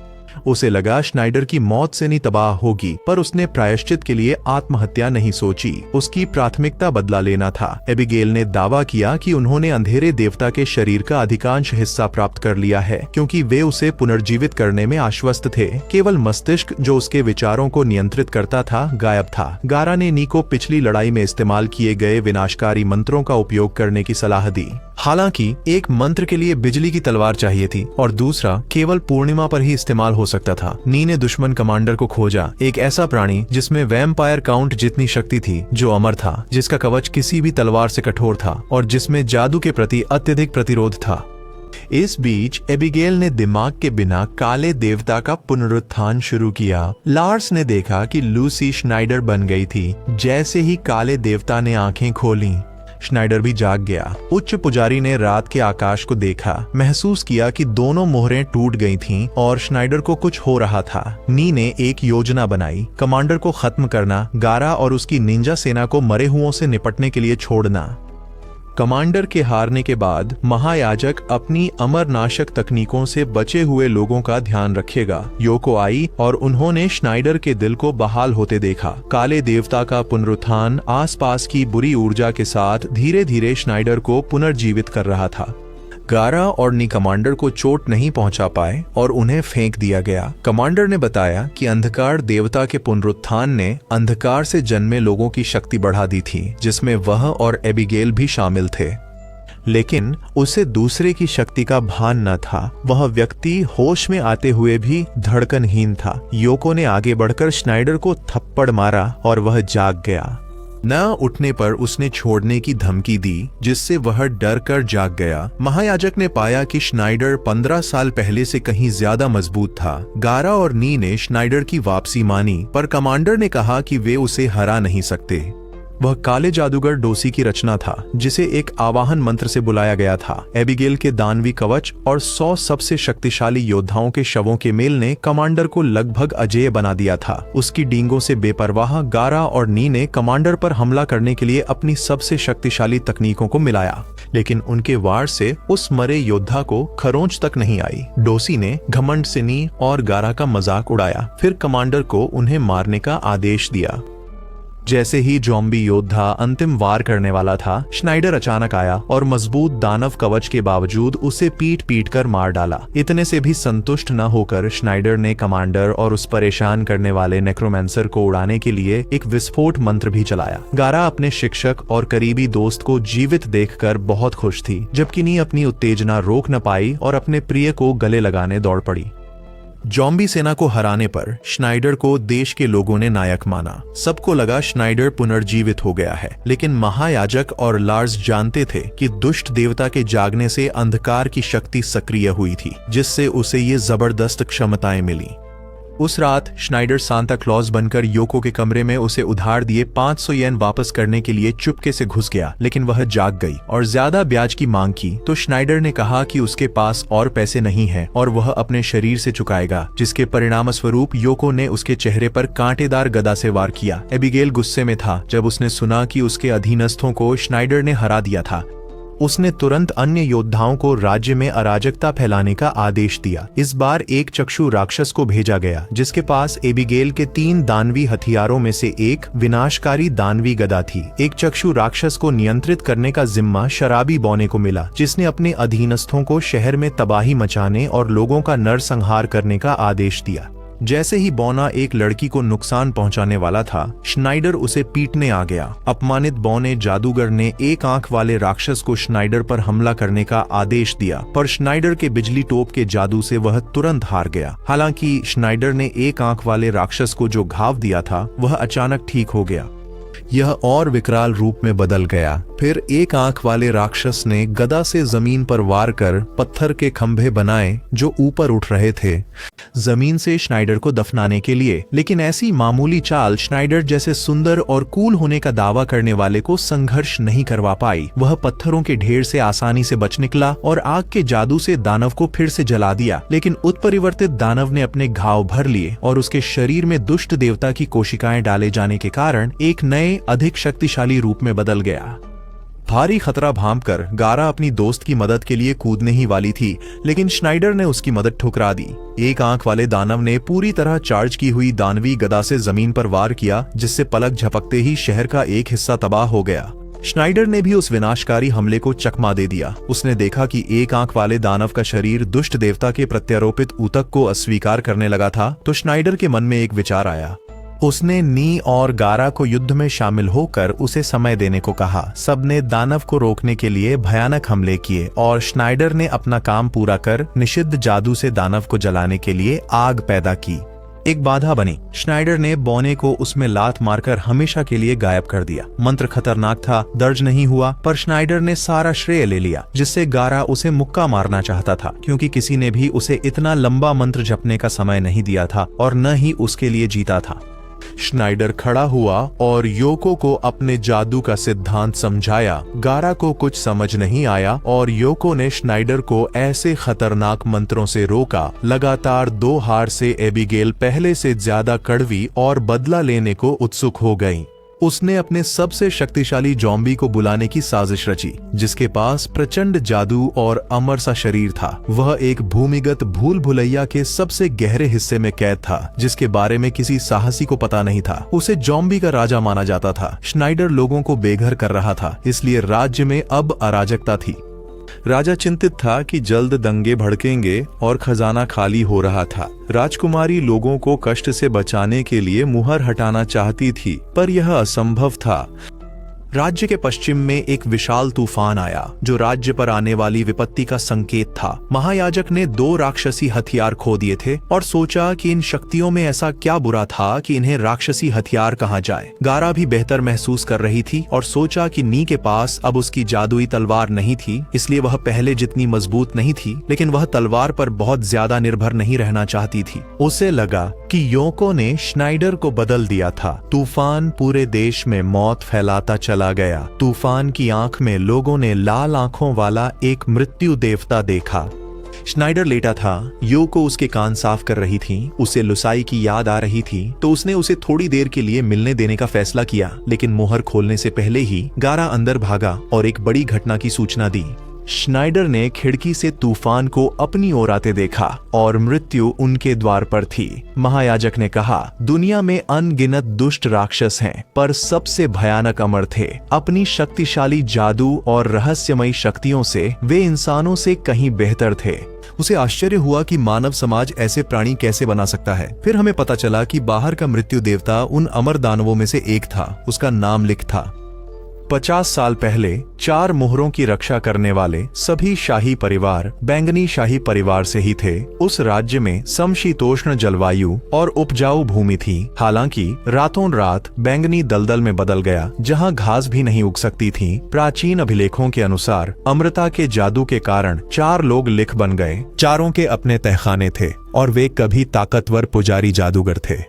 उसे लगा श्नाइडर की मौत से नहीं तबाह होगी, पर उसने प्रायश्चित के लिए आत्महत्या नहीं सोची। उसकी प्राथमिकता बदला लेना था। एबिगेल ने दावा किया कि उन्होंने अंधेरे देवता के शरीर का अधिकांश हिस्सा प्राप्त कर लिया है, क्योंकि वे उसे पुनर्जीवित करने में आश्वस्त थे। केवल मस्तिष्क, जो उसके विचारों को नियंत्रित करता था, गायब था। गारा ने नी को पिछली लड़ाई में इस्तेमाल किए गए विनाशकारी मंत्रों का उपयोग करने की सलाह दी। हालांकि एक मंत्र के लिए बिजली की तलवार चाहिए थी और दूसरा केवल पूर्णिमा पर ही इस्तेमाल हो सकता था। नी ने दुश्मन कमांडर को खोजा, एक ऐसा प्राणी जिसमें वैम्पायर काउंट जितनी शक्ति थी, जो अमर था, जिसका कवच किसी भी तलवार से कठोर था और जिसमें जादू के प्रति अत्यधिक प्रतिरोध था। इस बीच एबिगेल ने दिमाग के बिना काले देवता का पुनरुत्थान शुरू किया। लार्स ने देखा कि लूसी श्नाइडर बन गई थी। जैसे ही काले देवता ने आंखें खोलीं, श्नाइडर भी जाग गया। उच्च पुजारी ने रात के आकाश को देखा, महसूस किया कि दोनों मोहरें टूट गई थीं और श्नाइडर को कुछ हो रहा था। नी ने एक योजना बनाई, कमांडर को खत्म करना, गारा और उसकी निंजा सेना को मरे हुओं से निपटने के लिए छोड़ना। कमांडर के हारने के बाद महायाजक अपनी अमरनाशक तकनीकों से बचे हुए लोगों का ध्यान रखेगा। योको आई और उन्होंने श्नाइडर के दिल को बहाल होते देखा। काले देवता का पुनरुत्थान आसपास की बुरी ऊर्जा के साथ धीरे धीरे श्नाइडर को पुनर्जीवित कर रहा था। गारा और नी कमांडर को चोट नहीं पहुंचा पाए और उन्हें फेंक दिया गया। कमांडर ने बताया कि अंधकार देवता के पुनरुत्थान ने अंधकार से जन्मे लोगों की शक्ति बढ़ा दी थी, जिसमें वह और एबिगेल भी शामिल थे। लेकिन उसे दूसरे की शक्ति का भान न था। वह व्यक्ति होश में आते हुए भी धड़कनहीन था। योको ने आगे बढ़कर श्नाइडर को थप्पड़ मारा और वह जाग गया। न उठने पर उसने छोड़ने की धमकी दी, जिससे वह डर कर जाग गया। महायाजक ने पाया कि श्नाइडर 15 साल पहले से कहीं ज्यादा मजबूत था। गारा और नी ने श्नाइडर की वापसी मानी, पर कमांडर ने कहा कि वे उसे हरा नहीं सकते। वह काले जादूगर डोसी की रचना था, जिसे एक आवाहन मंत्र से बुलाया गया था। एबिगेल के दानवी कवच और 100 सबसे शक्तिशाली योद्धाओं के शवों के मेल ने कमांडर को लगभग अजेय बना दिया था। उसकी डींगों से बेपरवाह गारा और नी ने कमांडर पर हमला करने के लिए अपनी सबसे शक्तिशाली तकनीकों को मिलाया, लेकिन उनके वार से उस मरे योद्धा को खरोंच तक नहीं आई। डोसी ने घमंड से नी और गारा का मजाक उड़ाया, फिर कमांडर को उन्हें मारने का आदेश दिया। जैसे ही ज़ॉम्बी योद्धा अंतिम वार करने वाला था, श्नाइडर अचानक आया और मजबूत दानव कवच के बावजूद उसे पीट पीट कर मार डाला। इतने से भी संतुष्ट न होकर श्नाइडर ने कमांडर और उस परेशान करने वाले नेक्रोमेंसर को उड़ाने के लिए एक विस्फोट मंत्र भी चलाया। गारा अपने शिक्षक और करीबी दोस्त को जीवित देखकर बहुत खुश थी, जबकि नी अपनी उत्तेजना रोक न पाई और अपने प्रिय को गले लगाने दौड़ पड़ी। ज़ॉम्बी सेना को हराने पर श्नाइडर को देश के लोगों ने नायक माना। सबको लगा श्नाइडर पुनर्जीवित हो गया है, लेकिन महायाजक और लार्स जानते थे कि दुष्ट देवता के जागने से अंधकार की शक्ति सक्रिय हुई थी, जिससे उसे ये जबरदस्त क्षमताएं मिली। उस रात श्नाइडर सांता क्लॉज बनकर योको के कमरे में उसे उधार दिए 500 येन वापस करने के लिए चुपके से घुस गया, लेकिन वह जाग गई और ज्यादा ब्याज की मांग की तो श्नाइडर ने कहा कि उसके पास और पैसे नहीं हैं और वह अपने शरीर से चुकाएगा, जिसके परिणाम स्वरूप योको ने उसके चेहरे पर कांटेदार गदा से वार किया। एबिगेल गुस्से में था जब उसने सुना कि उसके अधीनस्थों को श्नाइडर ने हरा दिया था। उसने तुरंत अन्य योद्धाओं को राज्य में अराजकता फैलाने का आदेश दिया। इस बार एक चक्षु राक्षस को भेजा गया जिसके पास एबिगेल के 3 दानवी हथियारों में से एक विनाशकारी दानवी गदा थी। एक चक्षु राक्षस को नियंत्रित करने का जिम्मा शराबी बौने को मिला, जिसने अपने अधीनस्थों को शहर में तबाही मचाने और लोगों का नरसंहार करने का आदेश दिया। जैसे ही बौना एक लड़की को नुकसान पहुंचाने वाला था, श्नाइडर उसे पीटने आ गया। अपमानित बौने जादूगर ने एक आंख वाले राक्षस को श्नाइडर पर हमला करने का आदेश दिया, पर श्नाइडर के बिजली टोप के जादू से वह तुरंत हार गया। हालांकि श्नाइडर ने एक आंख वाले राक्षस को जो घाव दिया था वह अचानक ठीक हो गया। यह और विकराल रूप में बदल गया। फिर एक आंख वाले राक्षस ने गदा से जमीन पर वार कर पत्थर के खंभे बनाए जो ऊपर उठ रहे थे, जमीन से श्नाइडर को दफनाने के लिए। लेकिन ऐसी मामूली चाल श्नाइडर जैसे सुंदर और कूल होने का दावा करने वाले को संघर्ष नहीं करवा पाई। वह पत्थरों के ढेर से आसानी से बच निकला और आग के जादू से दानव को फिर से जला दिया। लेकिन उत्परिवर्तित दानव ने अपने घाव भर लिए और उसके शरीर में दुष्ट देवता की कोशिकाएं डाले जाने के कारण एक नए अधिक शक्तिशाली रूप में बदल गया। भारी खतरा भांपकर गारा अपनी दोस्त की मदद के लिए कूदने ही वाली थी, लेकिन श्नाइडर ने उसकी मदद ठुकरा दी। एक आंख वाले दानव ने पूरी तरह चार्ज की हुई दानवी गदा से जमीन पर वार किया, जिससे पलक झपकते ही शहर का एक हिस्सा तबाह हो गया। श्नाइडर ने भी उस विनाशकारी हमले को चकमा दे दिया। उसने देखा कि एक आंख वाले दानव का शरीर दुष्ट देवता के प्रत्यारोपित ऊतक को अस्वीकार करने लगा था, तो श्नाइडर के मन में एक विचार आया। उसने नी और गारा को युद्ध में शामिल होकर उसे समय देने को कहा। सबने दानव को रोकने के लिए भयानक हमले किए और श्नाइडर ने अपना काम पूरा कर निषिद्ध जादू से दानव को जलाने के लिए आग पैदा की। एक बाधा बनी। श्नाइडर ने बौने को उसमें लात मारकर हमेशा के लिए गायब कर दिया। मंत्र खतरनाक था, दर्ज नहीं हुआ, पर श्नाइडर ने सारा श्रेय ले लिया, जिससे गारा उसे मुक्का मारना चाहता था, क्योंकि किसी ने भी उसे इतना लंबा मंत्र जपने का समय नहीं दिया था और न ही उसके लिए जीता था। श्नाइडर खड़ा हुआ और योको को अपने जादू का सिद्धांत समझाया। गारा को कुछ समझ नहीं आया और योको ने श्नाइडर को ऐसे खतरनाक मंत्रों से रोका। लगातार 2 हार से एबिगेल पहले से ज्यादा कड़वी और बदला लेने को उत्सुक हो गई। उसने अपने सबसे शक्तिशाली जॉम्बी को बुलाने की साजिश रची, जिसके पास प्रचंड जादू और अमर सा शरीर था। वह एक भूमिगत भूल भुलैया के सबसे गहरे हिस्से में कैद था, जिसके बारे में किसी साहसी को पता नहीं था। उसे जॉम्बी का राजा माना जाता था। श्नाइडर लोगों को बेघर कर रहा था, इसलिए राज्य में अब अराजकता थी। राजा चिंतित था कि जल्द दंगे भड़केंगे और खजाना खाली हो रहा था। राजकुमारी लोगों को कष्ट से बचाने के लिए मुहर हटाना चाहती थी, पर यह असंभव था। राज्य के पश्चिम में एक विशाल तूफान आया, जो राज्य पर आने वाली विपत्ति का संकेत था। महायाजक ने 2 राक्षसी हथियार खो दिए थे और सोचा कि इन शक्तियों में ऐसा क्या बुरा था कि इन्हें राक्षसी हथियार कहा जाए। गारा भी बेहतर महसूस कर रही थी और सोचा कि नी के पास अब उसकी जादुई तलवार नहीं थी, इसलिए वह पहले जितनी मजबूत नहीं थी, लेकिन वह तलवार पर बहुत ज्यादा निर्भर नहीं रहना चाहती थी। उसे लगा कि योको ने श्नाइडर को बदल दिया था। तूफान पूरे देश में मौत फैलाता चला गया। तूफान की आंख में लोगों ने लाल आंखों वाला एक मृत्यु देवता देखा। श्नाइडर लेटा था, योको उसके कान साफ कर रही थी। उसे लुसाई की याद आ रही थी, तो उसने उसे थोड़ी देर के लिए मिलने देने का फैसला किया। लेकिन मोहर खोलने से पहले ही गारा अंदर भागा और एक बड़ी घटना की सूचना दी। श्नाइडर ने खिड़की से तूफान को अपनी ओर आते देखा और मृत्यु उनके द्वार पर थी। महायाजक ने कहा, दुनिया में अनगिनत दुष्ट राक्षस हैं, पर सबसे भयानक अमर थे। अपनी शक्तिशाली जादू और रहस्यमयी शक्तियों से वे इंसानों से कहीं बेहतर थे। उसे आश्चर्य हुआ कि मानव समाज ऐसे प्राणी कैसे बना सकता है। फिर हमें पता चला कि बाहर का मृत्यु देवता उन अमर दानवों में से एक था। उसका नाम लिख था। 50 साल पहले 4 मोहरों की रक्षा करने वाले सभी शाही परिवार बैंगनी शाही परिवार से ही थे। उस राज्य में समशीतोष्ण जलवायु और उपजाऊ भूमि थी। हालांकि रातों रात बैंगनी दलदल में बदल गया, जहां घास भी नहीं उग सकती थी। प्राचीन अभिलेखों के अनुसार अमृता के जादू के कारण 4 लोग लिख बन गए। चारों के अपने तहखाने थे और वे कभी ताकतवर पुजारी जादूगर थे।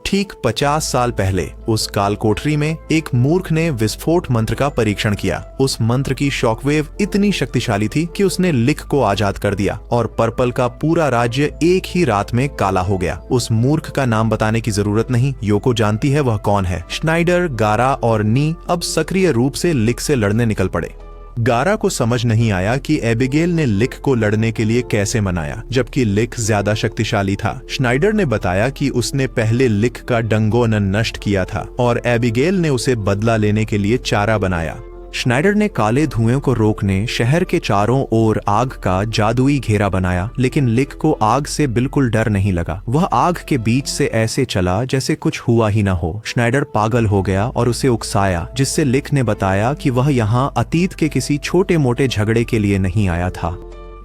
ठीक 50 साल पहले उस काल कोठरी में एक मूर्ख ने विस्फोट मंत्र का परीक्षण किया। उस मंत्र की शॉकवेव इतनी शक्तिशाली थी कि उसने लिख को आजाद कर दिया और पर्पल का पूरा राज्य एक ही रात में काला हो गया। उस मूर्ख का नाम बताने की जरूरत नहीं, योको जानती है वह कौन है। श्नाइडर, गारा और नी अब सक्रिय रूप से लिख से लड़ने निकल पड़े। गारा को समझ नहीं आया कि एबिगेल ने लिक को लड़ने के लिए कैसे मनाया, जबकि लिक ज्यादा शक्तिशाली था। श्नाइडर ने बताया कि उसने पहले लिक का डंगोनन नष्ट किया था और एबिगेल ने उसे बदला लेने के लिए चारा बनाया। श्नाइडर ने काले धुएं को रोकने शहर के चारों ओर आग का जादुई घेरा बनाया, लेकिन लिक को आग से बिल्कुल डर नहीं लगा। वह आग के बीच से ऐसे चला जैसे कुछ हुआ ही न हो। श्नाइडर पागल हो गया और उसे उकसाया, जिससे लिक ने बताया कि वह यहाँ अतीत के किसी छोटे मोटे झगड़े के लिए नहीं आया था।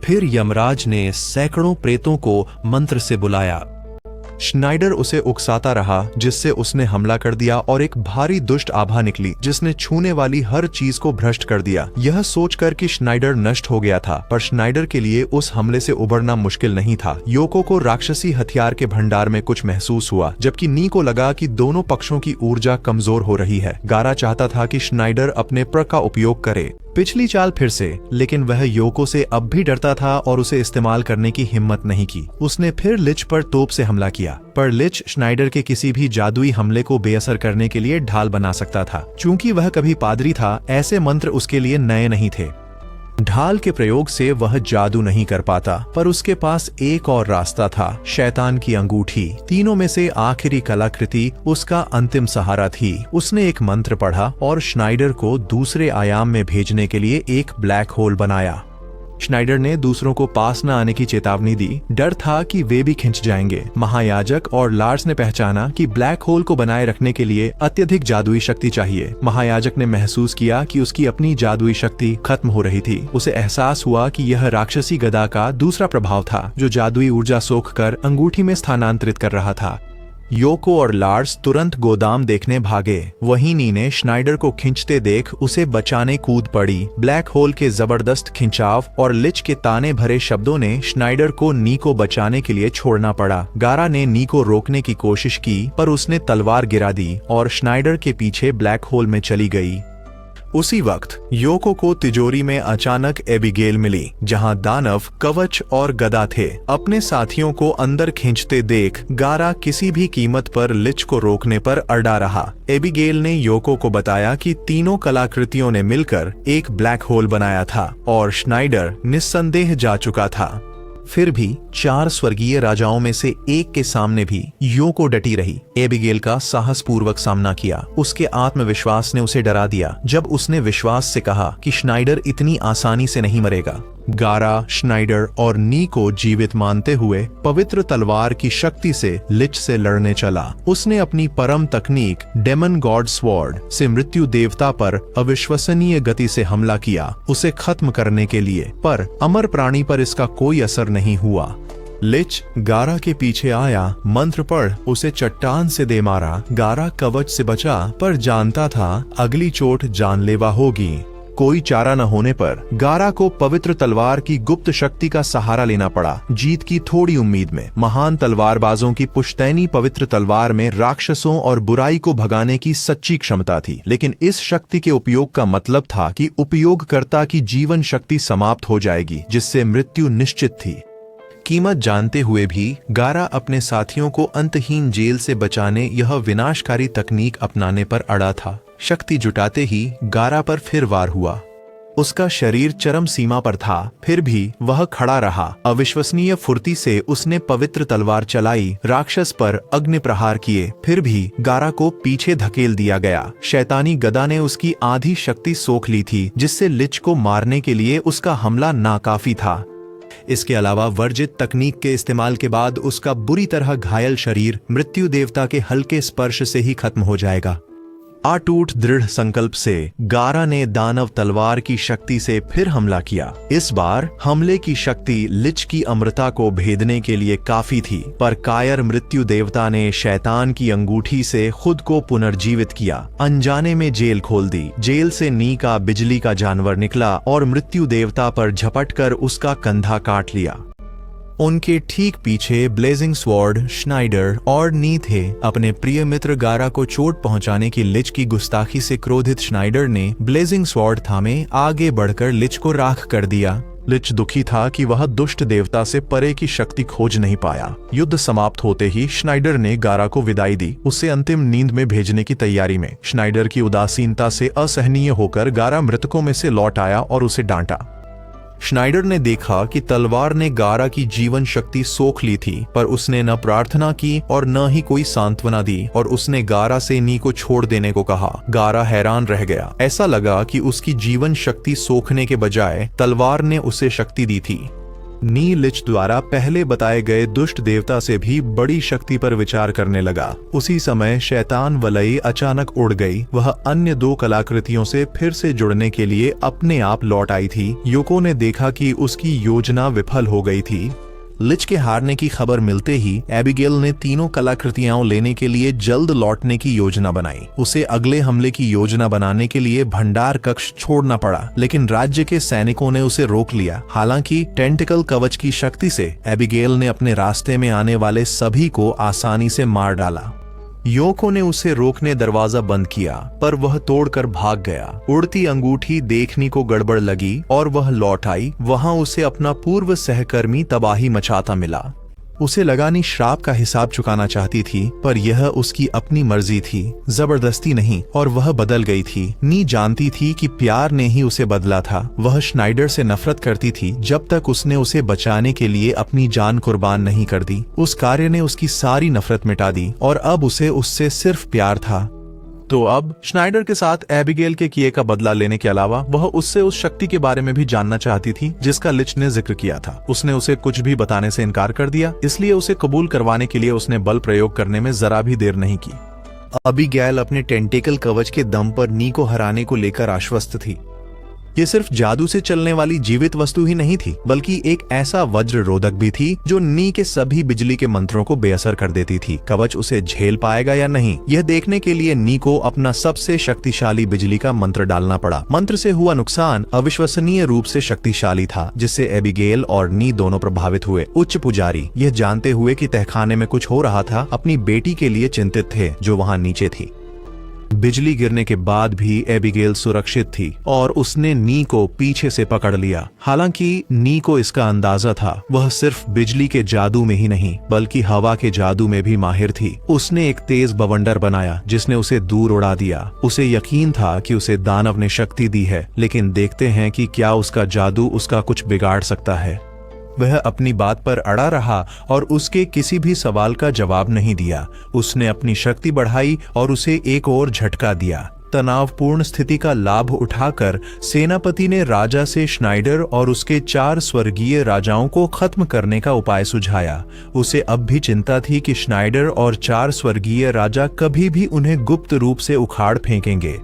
फिर यमराज ने सैकड़ों प्रेतों को मंत्र से बुलाया। श्नाइडर उसे उकसाता रहा, जिससे उसने हमला कर दिया और एक भारी दुष्ट आभा निकली जिसने छूने वाली हर चीज को भ्रष्ट कर दिया। यह सोचकर कि श्नाइडर नष्ट हो गया था, पर श्नाइडर के लिए उस हमले से उबरना मुश्किल नहीं था। योको को राक्षसी हथियार के भंडार में कुछ महसूस हुआ, जबकि नी को लगा कि दोनों पक्षों की ऊर्जा कमजोर हो रही है। गारा चाहता था कि श्नाइडर अपने प्र का उपयोग करे, पिछली चाल फिर से, लेकिन वह योको से अब भी डरता था और उसे इस्तेमाल करने की हिम्मत नहीं की। उसने फिर लिच पर तोप से हमला किया, पर लिच श्नाइडर के किसी भी जादुई हमले को बेअसर करने के लिए ढाल बना सकता था। चूंकि वह कभी पादरी था, ऐसे मंत्र उसके लिए नए नहीं थे। ढाल के प्रयोग से वह जादू नहीं कर पाता, पर उसके पास एक और रास्ता था, शैतान की अंगूठी। तीनों में से आखिरी कलाकृति उसका अंतिम सहारा थी। उसने एक मंत्र पढ़ा और श्नाइडर को दूसरे आयाम में भेजने के लिए एक ब्लैक होल बनाया। श्नाइडर ने दूसरों को पास न आने की चेतावनी दी। डर था कि वे भी खिंच जाएंगे। महायाजक और लार्स ने पहचाना कि ब्लैक होल को बनाए रखने के लिए अत्यधिक जादुई शक्ति चाहिए। महायाजक ने महसूस किया कि उसकी अपनी जादुई शक्ति खत्म हो रही थी। उसे एहसास हुआ कि यह राक्षसी गदा का दूसरा प्रभाव था, जो जादुई ऊर्जा सोखकर अंगूठी में स्थानांतरित कर रहा था। योको और लार्स तुरंत गोदाम देखने भागे। वहीं नी ने श्नाइडर को खींचते देख उसे बचाने कूद पड़ी। ब्लैक होल के जबरदस्त खिंचाव और लिच के ताने भरे शब्दों ने श्नाइडर को नी को बचाने के लिए छोड़ना पड़ा। गारा ने नी को रोकने की कोशिश की, पर उसने तलवार गिरा दी और श्नाइडर के पीछे ब्लैक होल में चली गई। उसी वक्त योको को तिजोरी में अचानक एबिगेल मिली, जहां दानव, कवच और गदा थे। अपने साथियों को अंदर खींचते देख गारा किसी भी कीमत पर लिच को रोकने पर अड़ा रहा। एबिगेल ने योको को बताया कि तीनों कलाकृतियों ने मिलकर एक ब्लैक होल बनाया था और श्नाइडर निस्संदेह जा चुका था। फिर भी 4 स्वर्गीय राजाओं में से एक के सामने भी योको डटी रही। एबिगेल का साहसपूर्वक सामना किया। उसके आत्मविश्वास ने उसे डरा दिया जब उसने विश्वास से कहा कि श्नाइडर इतनी आसानी से नहीं मरेगा। गारा, श्नाइडर और नी को जीवित मानते हुए पवित्र तलवार की शक्ति से लिच से लड़ने चला। उसने अपनी परम तकनीक डेमन गॉड स्वॉर्ड से मृत्यु देवता पर अविश्वसनीय गति से हमला किया, उसे खत्म करने के लिए, पर अमर प्राणी पर इसका कोई असर नहीं हुआ। लिच गारा के पीछे आया, मंत्र पढ़ उसे चट्टान से दे मारा। गारा कवच से बचा, पर जानता था अगली चोट जानलेवा होगी। कोई चारा न होने पर गारा को पवित्र तलवार की गुप्त शक्ति का सहारा लेना पड़ा। जीत की थोड़ी उम्मीद में महान तलवारबाजों की पुश्तैनी पवित्र तलवार में राक्षसों और बुराई को भगाने की सच्ची क्षमता थी, लेकिन इस शक्ति के उपयोग का मतलब था कि उपयोगकर्ता की जीवन शक्ति समाप्त हो जाएगी, जिससे मृत्यु निश्चित थी। कीमत जानते हुए भी गारा अपने साथियों को अंतहीन जेल से बचाने यह विनाशकारी तकनीक अपनाने पर अड़ा था। शक्ति जुटाते ही गारा पर फिर वार हुआ। उसका शरीर चरम सीमा पर था, फिर भी वह खड़ा रहा। अविश्वसनीय फुर्ती से उसने पवित्र तलवार चलाई, राक्षस पर अग्नि प्रहार किए, फिर भी गारा को पीछे धकेल दिया गया। शैतानी गदा ने उसकी आधी शक्ति सोख ली थी, जिससे लिच को मारने के लिए उसका हमला नाकाफी था। इसके अलावा वर्जित तकनीक के इस्तेमाल के बाद उसका बुरी तरह घायल शरीर मृत्यु देवता के हल्के स्पर्श से ही खत्म हो जाएगा। अटूट दृढ़ संकल्प से गारा ने दानव तलवार की शक्ति से फिर हमला किया। इस बार हमले की शक्ति लिच की अमृता को भेदने के लिए काफी थी, पर कायर मृत्यु देवता ने शैतान की अंगूठी से खुद को पुनर्जीवित किया। अनजाने में जेल खोल दी। जेल से नी का बिजली का जानवर निकला और मृत्यु देवता पर झपटकर उसका कंधा काट लिया। उनके ठीक पीछे ब्लेजिंग स्वॉर्ड, श्नाइडर और नी थे। अपने प्रिय मित्र गारा को चोट पहुंचाने की लिच की गुस्ताखी से क्रोधित श्नाइडर ने ब्लेजिंग स्वॉर्ड थामे आगे बढ़कर लिच को राख कर दिया। लिच दुखी था कि वह दुष्ट देवता से परे की शक्ति खोज नहीं पाया। युद्ध समाप्त होते ही श्नाइडर ने गारा को विदाई दी, उसे अंतिम नींद में भेजने की तैयारी में। श्नाइडर की उदासीनता से असहनीय होकर गारा मृतकों में से लौट आया और उसे डांटा। श्नाइडर ने देखा कि तलवार ने गारा की जीवन शक्ति सोख ली थी, पर उसने न प्रार्थना की और न ही कोई सांत्वना दी, और उसने गारा से नी को छोड़ देने को कहा। गारा हैरान रह गया। ऐसा लगा कि उसकी जीवन शक्ति सोखने के बजाय तलवार ने उसे शक्ति दी थी। नी लिच द्वारा पहले बताए गए दुष्ट देवता से भी बड़ी शक्ति पर विचार करने लगा। उसी समय शैतान वलई अचानक उड़ गई। वह अन्य 2 कलाकृतियों से फिर से जुड़ने के लिए अपने आप लौट आई थी। योको ने देखा कि उसकी योजना विफल हो गई थी। लिच के हारने की खबर मिलते ही एबिगेल ने तीनों कलाकृतियां लेने के लिए जल्द लौटने की योजना बनाई। उसे अगले हमले की योजना बनाने के लिए भंडार कक्ष छोड़ना पड़ा, लेकिन राज्य के सैनिकों ने उसे रोक लिया। हालांकि टेंटिकल कवच की शक्ति से एबिगेल ने अपने रास्ते में आने वाले सभी को आसानी से मार डाला। योको ने उसे रोकने दरवाजा बंद किया, पर वह तोड़कर भाग गया। उड़ती अंगूठी देखने को गड़बड़ लगी और वह लौट आई। वहां उसे अपना पूर्व सहकर्मी तबाही मचाता मिला। उसे लगानी श्राप का हिसाब चुकाना चाहती थी, पर यह उसकी अपनी मर्जी थी, जबरदस्ती नहीं, और वह बदल गई थी। नी जानती थी कि प्यार ने ही उसे बदला था। वह श्नाइडर से नफरत करती थी जब तक उसने उसे बचाने के लिए अपनी जान कुर्बान नहीं कर दी। उस कार्य ने उसकी सारी नफरत मिटा दी और अब उसे उससे सिर्फ प्यार था। तो अब श्नाइडर के साथ एबिगेल के किए का बदला लेने के अलावा वह उससे उस शक्ति के बारे में भी जानना चाहती थी जिसका लिच ने जिक्र किया था। उसने उसे कुछ भी बताने से इनकार कर दिया, इसलिए उसे कबूल करवाने के लिए उसने बल प्रयोग करने में जरा भी देर नहीं की। अबिगेल अपने टेंटिकल कवच के दम पर नी को हराने को लेकर आश्वस्त थी। ये सिर्फ जादू से चलने वाली जीवित वस्तु ही नहीं थी, बल्कि एक ऐसा वज्र रोधक भी थी जो नी के सभी बिजली के मंत्रों को बेअसर कर देती थी। कवच उसे झेल पाएगा या नहीं, यह देखने के लिए नी को अपना सबसे शक्तिशाली बिजली का मंत्र डालना पड़ा। मंत्र से हुआ नुकसान अविश्वसनीय रूप से शक्तिशाली था, जिससे एबिगेल और नी दोनों प्रभावित हुए। उच्च पुजारी यह जानते हुए कि तहखाने में कुछ हो रहा था, अपनी बेटी के लिए चिंतित थे जो वहां नीचे थी। बिजली गिरने के बाद भी एबिगेल सुरक्षित थी और उसने नी को पीछे से पकड़ लिया। हालांकि नी को इसका अंदाजा था, वह सिर्फ बिजली के जादू में ही नहीं बल्कि हवा के जादू में भी माहिर थी। उसने एक तेज बवंडर बनाया जिसने उसे दूर उड़ा दिया। उसे यकीन था कि उसे दानव ने शक्ति दी है, लेकिन देखते हैं कि क्या उसका जादू उसका कुछ बिगाड़ सकता है। वह अपनी बात पर अड़ा रहा और उसके किसी भी सवाल का जवाब नहीं दिया। उसने अपनी शक्ति बढ़ाई और उसे एक और झटका दिया। तनावपूर्ण स्थिति का लाभ उठाकर सेनापति ने राजा से श्नाइडर और उसके 4 स्वर्गीय राजाओं को खत्म करने का उपाय सुझाया। उसे अब भी चिंता थी कि श्नाइडर और 4 स्वर्गीय राजा कभी भी उन्हें गुप्त रूप से उखाड़ फेंकेंगे।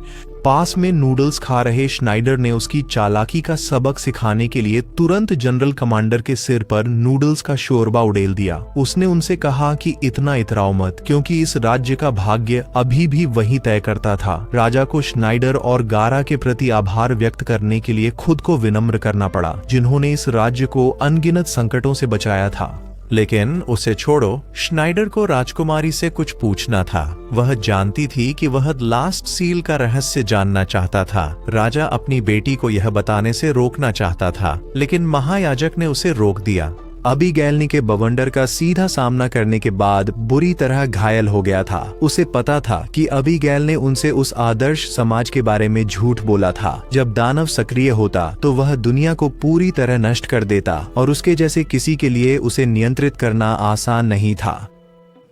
पास में नूडल्स खा रहे श्नाइडर ने उसकी चालाकी का सबक सिखाने के लिए तुरंत जनरल कमांडर के सिर पर नूडल्स का शोरबा उड़ेल दिया। उसने उनसे कहा कि इतना इतराओ मत, क्योंकि इस राज्य का भाग्य अभी भी वही तय करता था। राजा को श्नाइडर और गारा के प्रति आभार व्यक्त करने के लिए खुद को विनम्र करना पड़ा, जिन्होंने इस राज्य को अनगिनत संकटों से बचाया था। लेकिन उसे छोड़ो, श्नाइडर को राजकुमारी से कुछ पूछना था। वह जानती थी कि वह लास्ट सील का रहस्य जानना चाहता था। राजा अपनी बेटी को यह बताने से रोकना चाहता था, लेकिन महायाजक ने उसे रोक दिया। अबिगेल के बवंडर का सीधा सामना करने के बाद बुरी तरह घायल हो गया था। उसे पता था कि अबिगेल ने उनसे उस आदर्श समाज के बारे में झूठ बोला था। जब दानव सक्रिय होता तो वह दुनिया को पूरी तरह नष्ट कर देता और उसके जैसे किसी के लिए उसे नियंत्रित करना आसान नहीं था।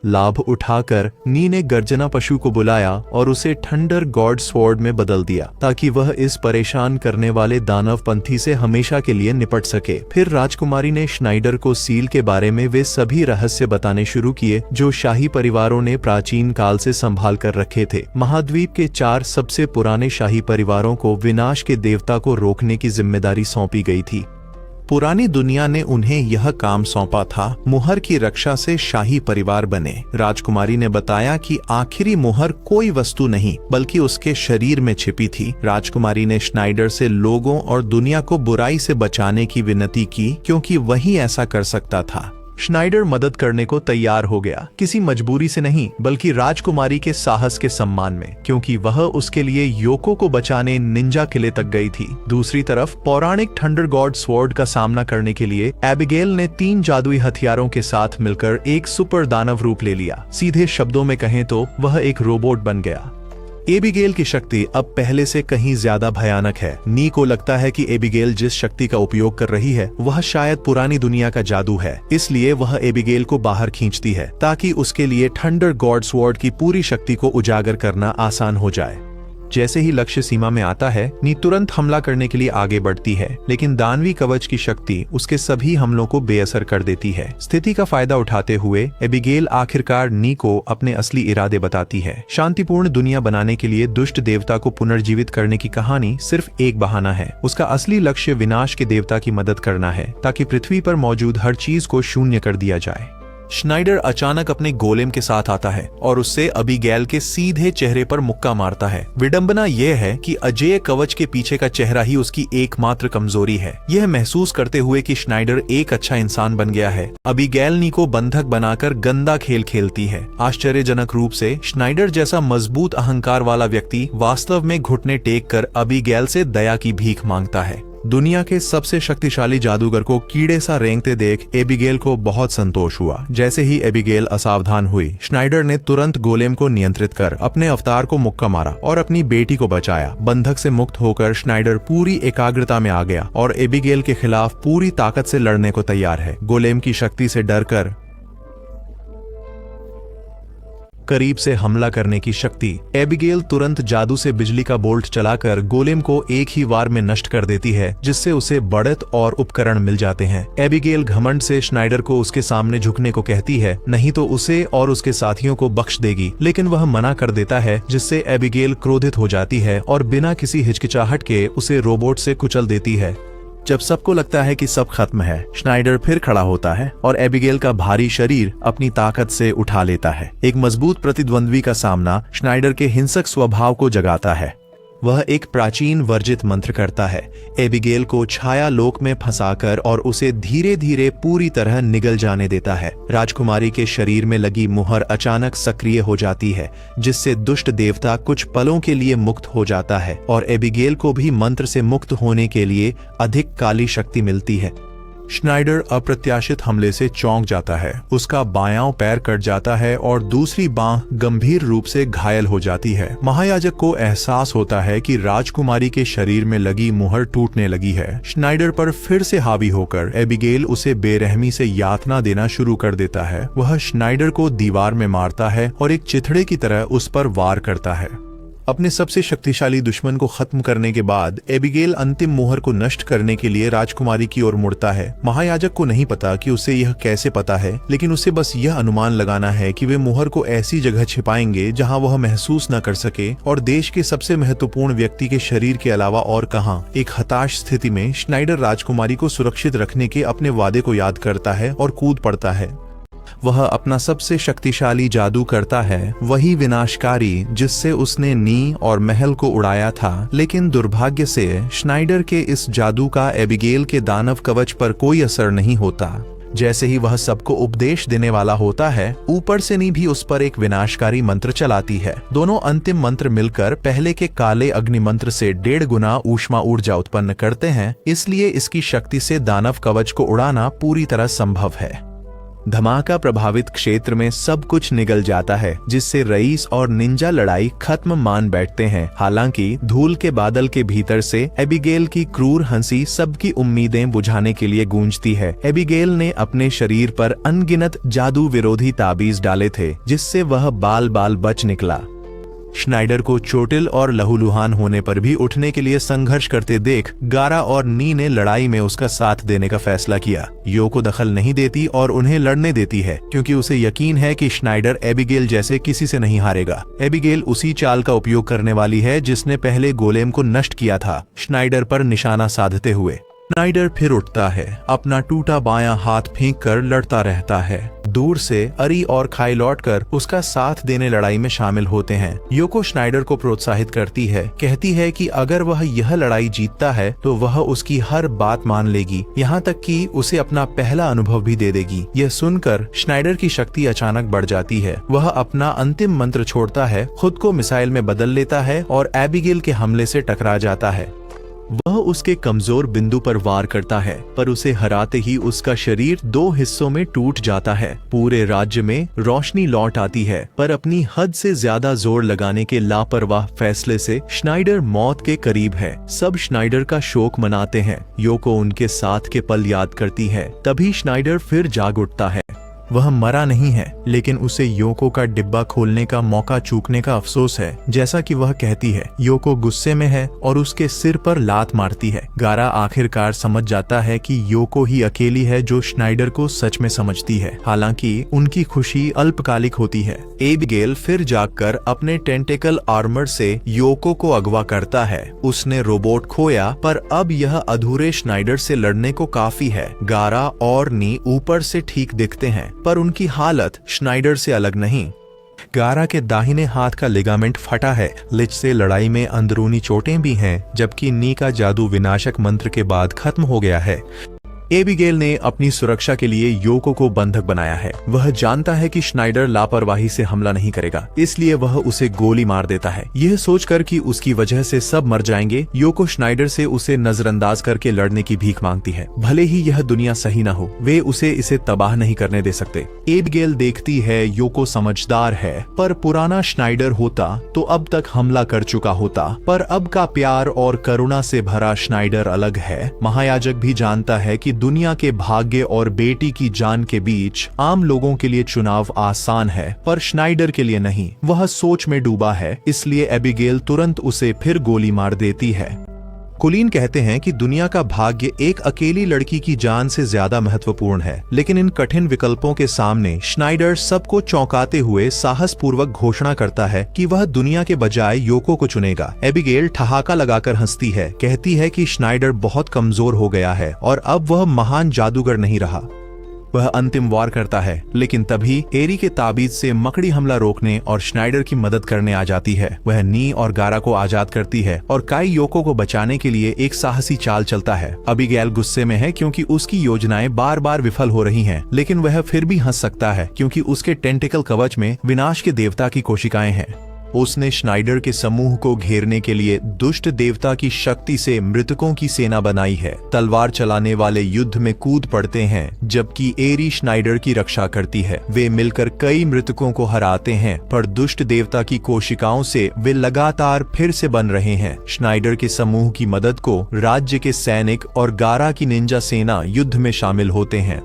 लाभ उठाकर नी ने गर्जना पशु को बुलाया और उसे थंडर गॉड स्वॉर्ड में बदल दिया, ताकि वह इस परेशान करने वाले दानव पंथी से हमेशा के लिए निपट सके। फिर राजकुमारी ने श्नाइडर को सील के बारे में वे सभी रहस्य बताने शुरू किए जो शाही परिवारों ने प्राचीन काल से संभाल कर रखे थे। महाद्वीप के 4 सबसे पुराने शाही परिवारों को विनाश के देवता को रोकने की जिम्मेदारी सौंपी गई थी। पुरानी दुनिया ने उन्हें यह काम सौंपा था, मुहर की रक्षा से शाही परिवार बने। राजकुमारी ने बताया कि आखिरी मुहर कोई वस्तु नहीं बल्कि उसके शरीर में छिपी थी। राजकुमारी ने श्नाइडर से लोगों और दुनिया को बुराई से बचाने की विनती की, क्योंकि वही ऐसा कर सकता था। श्नाइडर मदद करने को तैयार हो गया, किसी मजबूरी से नहीं बल्कि राजकुमारी के साहस के सम्मान में, क्योंकि वह उसके लिए योको को बचाने निंजा किले तक गई थी। दूसरी तरफ पौराणिक थंडर गॉड स्वॉर्ड का सामना करने के लिए एबिगेल ने 3 जादुई हथियारों के साथ मिलकर एक सुपर दानव रूप ले लिया। सीधे शब्दों में कहें तो वह एक रोबोट बन गया। एबिगेल की शक्ति अब पहले से कहीं ज्यादा भयानक है। नी को लगता है कि एबिगेल जिस शक्ति का उपयोग कर रही है वह शायद पुरानी दुनिया का जादू है, इसलिए वह एबिगेल को बाहर खींचती है ताकि उसके लिए थंडर गॉड स्वॉर्ड की पूरी शक्ति को उजागर करना आसान हो जाए। जैसे ही लक्ष्य सीमा में आता है, नी तुरंत हमला करने के लिए आगे बढ़ती है, लेकिन दानवी कवच की शक्ति उसके सभी हमलों को बेअसर कर देती है। स्थिति का फायदा उठाते हुए एबिगेल आखिरकार नी को अपने असली इरादे बताती है। शांतिपूर्ण दुनिया बनाने के लिए दुष्ट देवता को पुनर्जीवित करने की कहानी सिर्फ एक बहाना है। उसका असली लक्ष्य विनाश के देवता की मदद करना है ताकि पृथ्वी पर मौजूद हर चीज को शून्य कर दिया जाए। श्नाइडर अचानक अपने गोलेम के साथ आता है और उससे अबीगेल के सीधे चेहरे पर मुक्का मारता है। विडंबना यह है कि अजेय कवच के पीछे का चेहरा ही उसकी एकमात्र कमजोरी है। यह महसूस करते हुए कि श्नाइडर एक अच्छा इंसान बन गया है, अबीगेल नी को बंधक बनाकर गंदा खेल खेलती है। आश्चर्यजनक रूप से श्नाइडर जैसा मजबूत अहंकार वाला व्यक्ति वास्तव में घुटने टेक कर अबीगेल से दया की भीख मांगता है। दुनिया के सबसे शक्तिशाली जादूगर को कीड़े सा रेंगते देख एबिगेल को बहुत संतोष हुआ। जैसे ही एबिगेल असावधान हुई, श्नाइडर ने तुरंत गोलेम को नियंत्रित कर अपने अवतार को मुक्का मारा और अपनी बेटी को बचाया। बंधक से मुक्त होकर श्नाइडर पूरी एकाग्रता में आ गया और एबिगेल के खिलाफ पूरी ताकत से लड़ने को तैयार है। गोलेम की शक्ति से डरकर करीब से हमला करने की शक्ति, एबिगेल तुरंत जादू से बिजली का बोल्ट चलाकर गोलेम को एक ही वार में नष्ट कर देती है, जिससे उसे बढ़त और उपकरण मिल जाते हैं। एबिगेल घमंड से श्नाइडर को उसके सामने झुकने को कहती है, नहीं तो उसे और उसके साथियों को बख्श देगी, लेकिन वह मना कर देता है, जिससे एबिगेल क्रोधित हो जाती है और बिना किसी हिचकिचाहट के उसे रोबोट से कुचल देती है। जब सबको लगता है कि सब खत्म है, श्नाइडर फिर खड़ा होता है और एबिगेल का भारी शरीर अपनी ताकत से उठा लेता है। एक मजबूत प्रतिद्वंद्वी का सामना श्नाइडर के हिंसक स्वभाव को जगाता है। वह एक प्राचीन वर्जित मंत्र करता है, एबिगेल को छाया लोक में फंसाकर और उसे धीरे धीरे पूरी तरह निगल जाने देता है। राजकुमारी के शरीर में लगी मुहर अचानक सक्रिय हो जाती है, जिससे दुष्ट देवता कुछ पलों के लिए मुक्त हो जाता है और एबिगेल को भी मंत्र से मुक्त होने के लिए अधिक काली शक्ति मिलती है। श्नाइडर अप्रत्याशित हमले से चौंक जाता है। उसका बायां पैर कट जाता है और दूसरी बांह गंभीर रूप से घायल हो जाती है। महायाजक को एहसास होता है कि राजकुमारी के शरीर में लगी मुहर टूटने लगी है। श्नाइडर पर फिर से हावी होकर एबिगेल उसे बेरहमी से यातना देना शुरू कर देता है। वह श्नाइडर को दीवार में मारता है और एक चिथड़े की तरह उस पर वार करता है। अपने सबसे शक्तिशाली दुश्मन को खत्म करने के बाद एबिगेल अंतिम मोहर को नष्ट करने के लिए राजकुमारी की ओर मुड़ता है। महायाजक को नहीं पता कि उसे यह कैसे पता है, लेकिन उसे बस यह अनुमान लगाना है कि वे मोहर को ऐसी जगह छिपाएंगे जहां वह महसूस न कर सके, और देश के सबसे महत्वपूर्ण व्यक्ति के शरीर के अलावा और कहां। एक हताश स्थिति में श्नाइडर राजकुमारी को सुरक्षित रखने के अपने वादे को याद करता है और कूद पड़ता है। वह अपना सबसे शक्तिशाली जादू करता है, वही विनाशकारी जिससे उसने नी और महल को उड़ाया था। लेकिन दुर्भाग्य से श्नाइडर के इस जादू का एबिगेल के दानव कवच पर कोई असर नहीं होता। जैसे ही वह सबको उपदेश देने वाला होता है, ऊपर से नी भी उस पर एक विनाशकारी मंत्र चलाती है। दोनों अंतिम मंत्र मिलकर पहले के काले अग्नि मंत्र से 1.5 गुना ऊष्मा ऊर्जा उत्पन्न करते हैं, इसलिए इसकी शक्ति से दानव कवच को उड़ाना पूरी तरह संभव है। धमाका प्रभावित क्षेत्र में सब कुछ निगल जाता है, जिससे रईस और निंजा लड़ाई खत्म मान बैठते हैं। हालांकि धूल के बादल के भीतर से एबिगेल की क्रूर हंसी सबकी उम्मीदें बुझाने के लिए गूंजती है। एबिगेल ने अपने शरीर पर अनगिनत जादू विरोधी ताबीज डाले थे, जिससे वह बाल बाल बच निकला। श्नाइडर को चोटिल और लहूलुहान होने पर भी उठने के लिए संघर्ष करते देख गारा और नी ने लड़ाई में उसका साथ देने का फैसला किया। यो को दखल नहीं देती और उन्हें लड़ने देती है, क्योंकि उसे यकीन है कि श्नाइडर एबिगेल जैसे किसी से नहीं हारेगा। एबिगेल उसी चाल का उपयोग करने वाली है जिसने पहले गोलेम को नष्ट किया था, श्नाइडर पर निशाना साधते हुए। श्नाइडर फिर उठता है, अपना टूटा बायां हाथ फेंक कर लड़ता रहता है। दूर से अरी और खाई लौटकर उसका साथ देने लड़ाई में शामिल होते हैं। योको श्नाइडर को प्रोत्साहित करती है, कहती है कि अगर वह यह लड़ाई जीतता है तो वह उसकी हर बात मान लेगी, यहाँ तक कि उसे अपना पहला अनुभव भी दे देगी। यह सुनकर श्नाइडर की शक्ति अचानक बढ़ जाती है। वह अपना अंतिम मंत्र छोड़ता है, खुद को मिसाइल में बदल लेता है और एबिगेल के हमले से टकरा जाता है। वह उसके कमजोर बिंदु पर वार करता है, पर उसे हराते ही उसका शरीर 2 हिस्सों में टूट जाता है। पूरे राज्य में रोशनी लौट आती है, पर अपनी हद से ज्यादा जोर लगाने के लापरवाह फैसले से श्नाइडर मौत के करीब है। सब श्नाइडर का शोक मनाते हैं। योको उनके साथ के पल याद करती है। तभी श्नाइडर फिर जाग उठता है। वह मरा नहीं है, लेकिन उसे योको का डिब्बा खोलने का मौका चूकने का अफसोस है। जैसा कि वह कहती है, योको गुस्से में है और उसके सिर पर लात मारती है। गारा आखिरकार समझ जाता है कि योको ही अकेली है जो श्नाइडर को सच में समझती है। हालांकि उनकी खुशी अल्पकालिक होती है। एबिगेल फिर जागकर अपने टेंटेकल आर्मर से योको को अगवा करता है। उसने रोबोट खोया, पर अब यह अधूरे श्नाइडर से लड़ने को काफी है। गारा और नी ऊपर से ठीक दिखते हैं, पर उनकी हालत श्नाइडर से अलग नहीं। गारा के दाहिने हाथ का लिगामेंट फटा है। लिच से लड़ाई में अंदरूनी चोटें भी हैं, जबकि नी का जादू विनाशक मंत्र के बाद खत्म हो गया है। एबिगेल ने अपनी सुरक्षा के लिए योको को बंधक बनाया है। वह जानता है कि श्नाइडर लापरवाही से हमला नहीं करेगा, इसलिए वह उसे गोली मार देता है। यह सोचकर कि उसकी वजह से सब मर जाएंगे, योको श्नाइडर से उसे नजरअंदाज करके लड़ने की भीख मांगती है। भले ही यह दुनिया सही न हो, वे उसे इसे तबाह नहीं करने दे सकते। एबिगेल देखती है योको समझदार है, पर पुराना श्नाइडर होता तो अब तक हमला कर चुका होता। पर अब का प्यार और करुणा से भरा श्नाइडर अलग है। महायाजक भी जानता है कि दुनिया के भाग्य और बेटी की जान के बीच आम लोगों के लिए चुनाव आसान है, पर श्नाइडर के लिए नहीं। वह सोच में डूबा है, इसलिए एबिगेल तुरंत उसे फिर गोली मार देती है। कुलीन कहते हैं कि दुनिया का भाग्य एक अकेली लड़की की जान से ज्यादा महत्वपूर्ण है, लेकिन इन कठिन विकल्पों के सामने श्नाइडर सबको चौंकाते हुए साहसपूर्वक घोषणा करता है कि वह दुनिया के बजाय योको को चुनेगा। एबिगेल ठहाका लगाकर हंसती है, कहती है कि श्नाइडर बहुत कमजोर हो गया है और अब वह महान जादूगर नहीं रहा। वह अंतिम वार करता है, लेकिन तभी एरी के ताबीज से मकड़ी हमला रोकने और श्नाइडर की मदद करने आ जाती है। वह नी और गारा को आजाद करती है और काई योको को बचाने के लिए एक साहसी चाल चलता है। अबिगेल गुस्से में है क्योंकि उसकी योजनाएं बार बार विफल हो रही हैं, लेकिन वह फिर भी हंस सकता है क्योंकि उसके टेंटिकल कवच में विनाश के देवता की कोशिकाएं हैं। उसने श्नाइडर के समूह को घेरने के लिए दुष्ट देवता की शक्ति से मृतकों की सेना बनाई है। तलवार चलाने वाले युद्ध में कूद पड़ते हैं, जबकि एरी श्नाइडर की रक्षा करती है। वे मिलकर कई मृतकों को हराते हैं, पर दुष्ट देवता की कोशिकाओं से वे लगातार फिर से बन रहे हैं। श्नाइडर के समूह की मदद को राज्य के सैनिक और गारा की निंजा सेना युद्ध में शामिल होते हैं।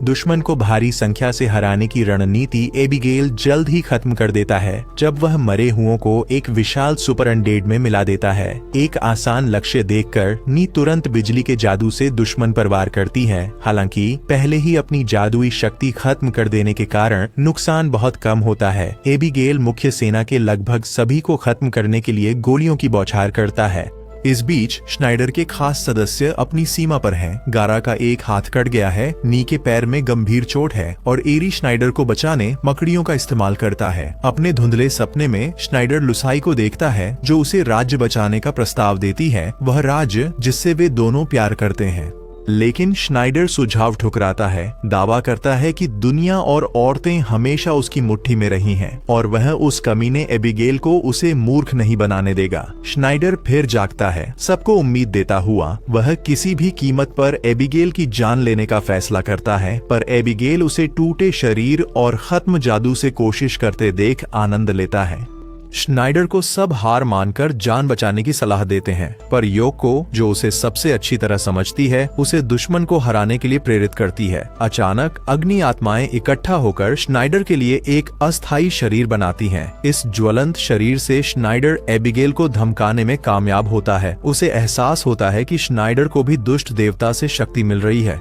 दुश्मन को भारी संख्या से हराने की रणनीति एबिगेल जल्द ही खत्म कर देता है, जब वह मरे हुओं को एक विशाल सुपर अनडेड में मिला देता है। एक आसान लक्ष्य देखकर नी तुरंत बिजली के जादू से दुश्मन पर वार करती है। हालांकि पहले ही अपनी जादुई शक्ति खत्म कर देने के कारण नुकसान बहुत कम होता है। एबिगेल मुख्य सेना के लगभग सभी को खत्म करने के लिए गोलियों की बौछार करता है। इस बीच श्नाइडर के खास सदस्य अपनी सीमा पर हैं। गारा का एक हाथ कट गया है, नी के पैर में गंभीर चोट है और एरी श्नाइडर को बचाने मकड़ियों का इस्तेमाल करता है। अपने धुंधले सपने में श्नाइडर लुसाई को देखता है, जो उसे राज्य बचाने का प्रस्ताव देती है, वह राज्य जिससे वे दोनों प्यार करते हैं। लेकिन श्नाइडर सुझाव ठुकराता है, दावा करता है कि दुनिया और औरतें हमेशा उसकी मुट्ठी में रही हैं और वह उस कमीने एबिगेल को उसे मूर्ख नहीं बनाने देगा। श्नाइडर फिर जागता है, सबको उम्मीद देता हुआ वह किसी भी कीमत पर एबिगेल की जान लेने का फैसला करता है, पर एबिगेल उसे टूटे शरीर और खत्म जादू से कोशिश करते देख आनंद लेता है। श्नाइडर को सब हार मानकर जान बचाने की सलाह देते हैं, पर योको, जो उसे सबसे अच्छी तरह समझती है, उसे दुश्मन को हराने के लिए प्रेरित करती है। अचानक अग्नि आत्माएं इकट्ठा होकर श्नाइडर के लिए एक अस्थायी शरीर बनाती हैं। इस ज्वलंत शरीर से श्नाइडर एबिगेल को धमकाने में कामयाब होता है। उसे एहसास होता है कि श्नाइडर को भी दुष्ट देवता से शक्ति मिल रही है।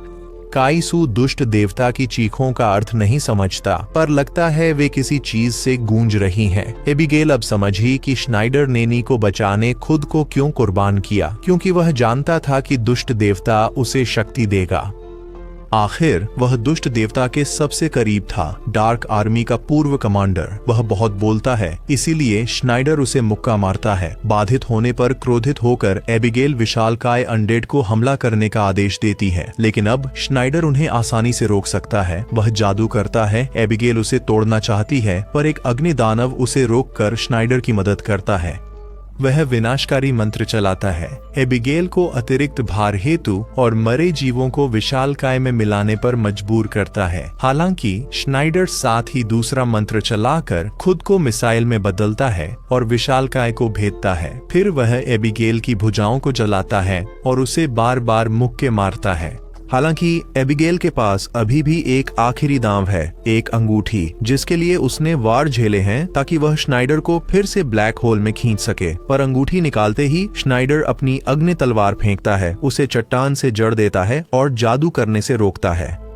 काईसू दुष्ट देवता की चीखों का अर्थ नहीं समझता, पर लगता है वे किसी चीज से गूंज रही हैं। एबिगेल अब समझी कि श्नाइडर ने नी को बचाने खुद को क्यों कुर्बान किया, क्योंकि वह जानता था कि दुष्ट देवता उसे शक्ति देगा। आखिर वह दुष्ट देवता के सबसे करीब था, डार्क आर्मी का पूर्व कमांडर। वह बहुत बोलता है, इसीलिए श्नाइडर उसे मुक्का मारता है। बाधित होने पर क्रोधित होकर एबिगेल विशालकाय अनडेड को हमला करने का आदेश देती है, लेकिन अब श्नाइडर उन्हें आसानी से रोक सकता है। वह जादू करता है। एबिगेल उसे तोड़ना चाहती है, पर एक अग्नि दानव उसे रोककर श्नाइडर की मदद करता है। वह विनाशकारी मंत्र चलाता है, एबिगेल को अतिरिक्त भार हेतु और मरे जीवों को विशालकाय में मिलाने पर मजबूर करता है। हालांकि श्नाइडर साथ ही दूसरा मंत्र चलाकर खुद को मिसाइल में बदलता है और विशालकाय को भेदता है। फिर वह एबिगेल की भुजाओं को जलाता है और उसे बार बार मुक्के मारता है। हालांकि एबिगेल के पास अभी भी एक आखिरी दांव है, एक अंगूठी, जिसके लिए उसने वार झेले हैं ताकि वह श्नाइडर को फिर से ब्लैक होल में खींच सके। पर अंगूठी निकालते ही श्नाइडर अपनी अग्नि तलवार फेंकता है, उसे चट्टान से जड़ देता है और जादू करने से रोकता है।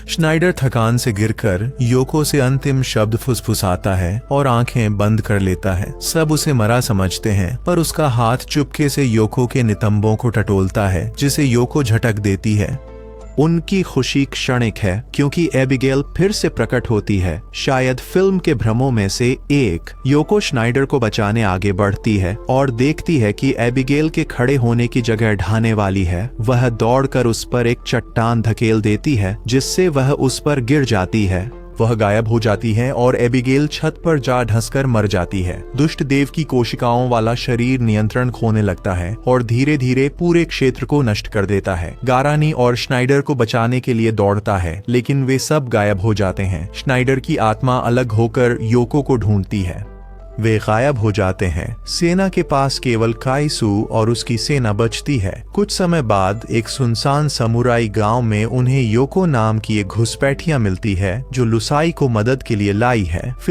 श्नाइडर थकान से गिरकर योको से अंतिम शब्द फुसफुसाता है और आंखें बंद कर लेता है। सब उसे मरा समझते हैं, पर उसका हाथ चुपके से योको के नितंबों को टटोलता है, जिसे योको झटक देती है। उनकी खुशी क्षणिक है, क्योंकि एबिगेल फिर से प्रकट होती है। शायद फिल्म के भ्रमों में से एक। योको श्नाइडर को बचाने आगे बढ़ती है और देखती है कि एबिगेल के खड़े होने की जगह ढाने वाली है। वह दौड़कर उस पर एक चट्टान धकेल देती है, जिससे वह उस पर गिर जाती है। वह गायब हो जाती है और एबिगेल छत पर जा धंसकर मर जाती है। दुष्ट देव की कोशिकाओं वाला शरीर नियंत्रण खोने लगता है और धीरे धीरे पूरे क्षेत्र को नष्ट कर देता है। गारानी और श्नाइडर को बचाने के लिए दौड़ता है, लेकिन वे सब गायब हो जाते हैं। श्नाइडर की आत्मा अलग होकर योको को ढूंढती है। वे गायब हो जाते हैं। सेना के पास केवल काइसू और उसकी सेना बचती है। कुछ समय बाद एक सुनसान समुराई गांव में उन्हें योको नाम की एक घुसपैठिया मिलती है, जो लुसाई को मदद के लिए लाई है।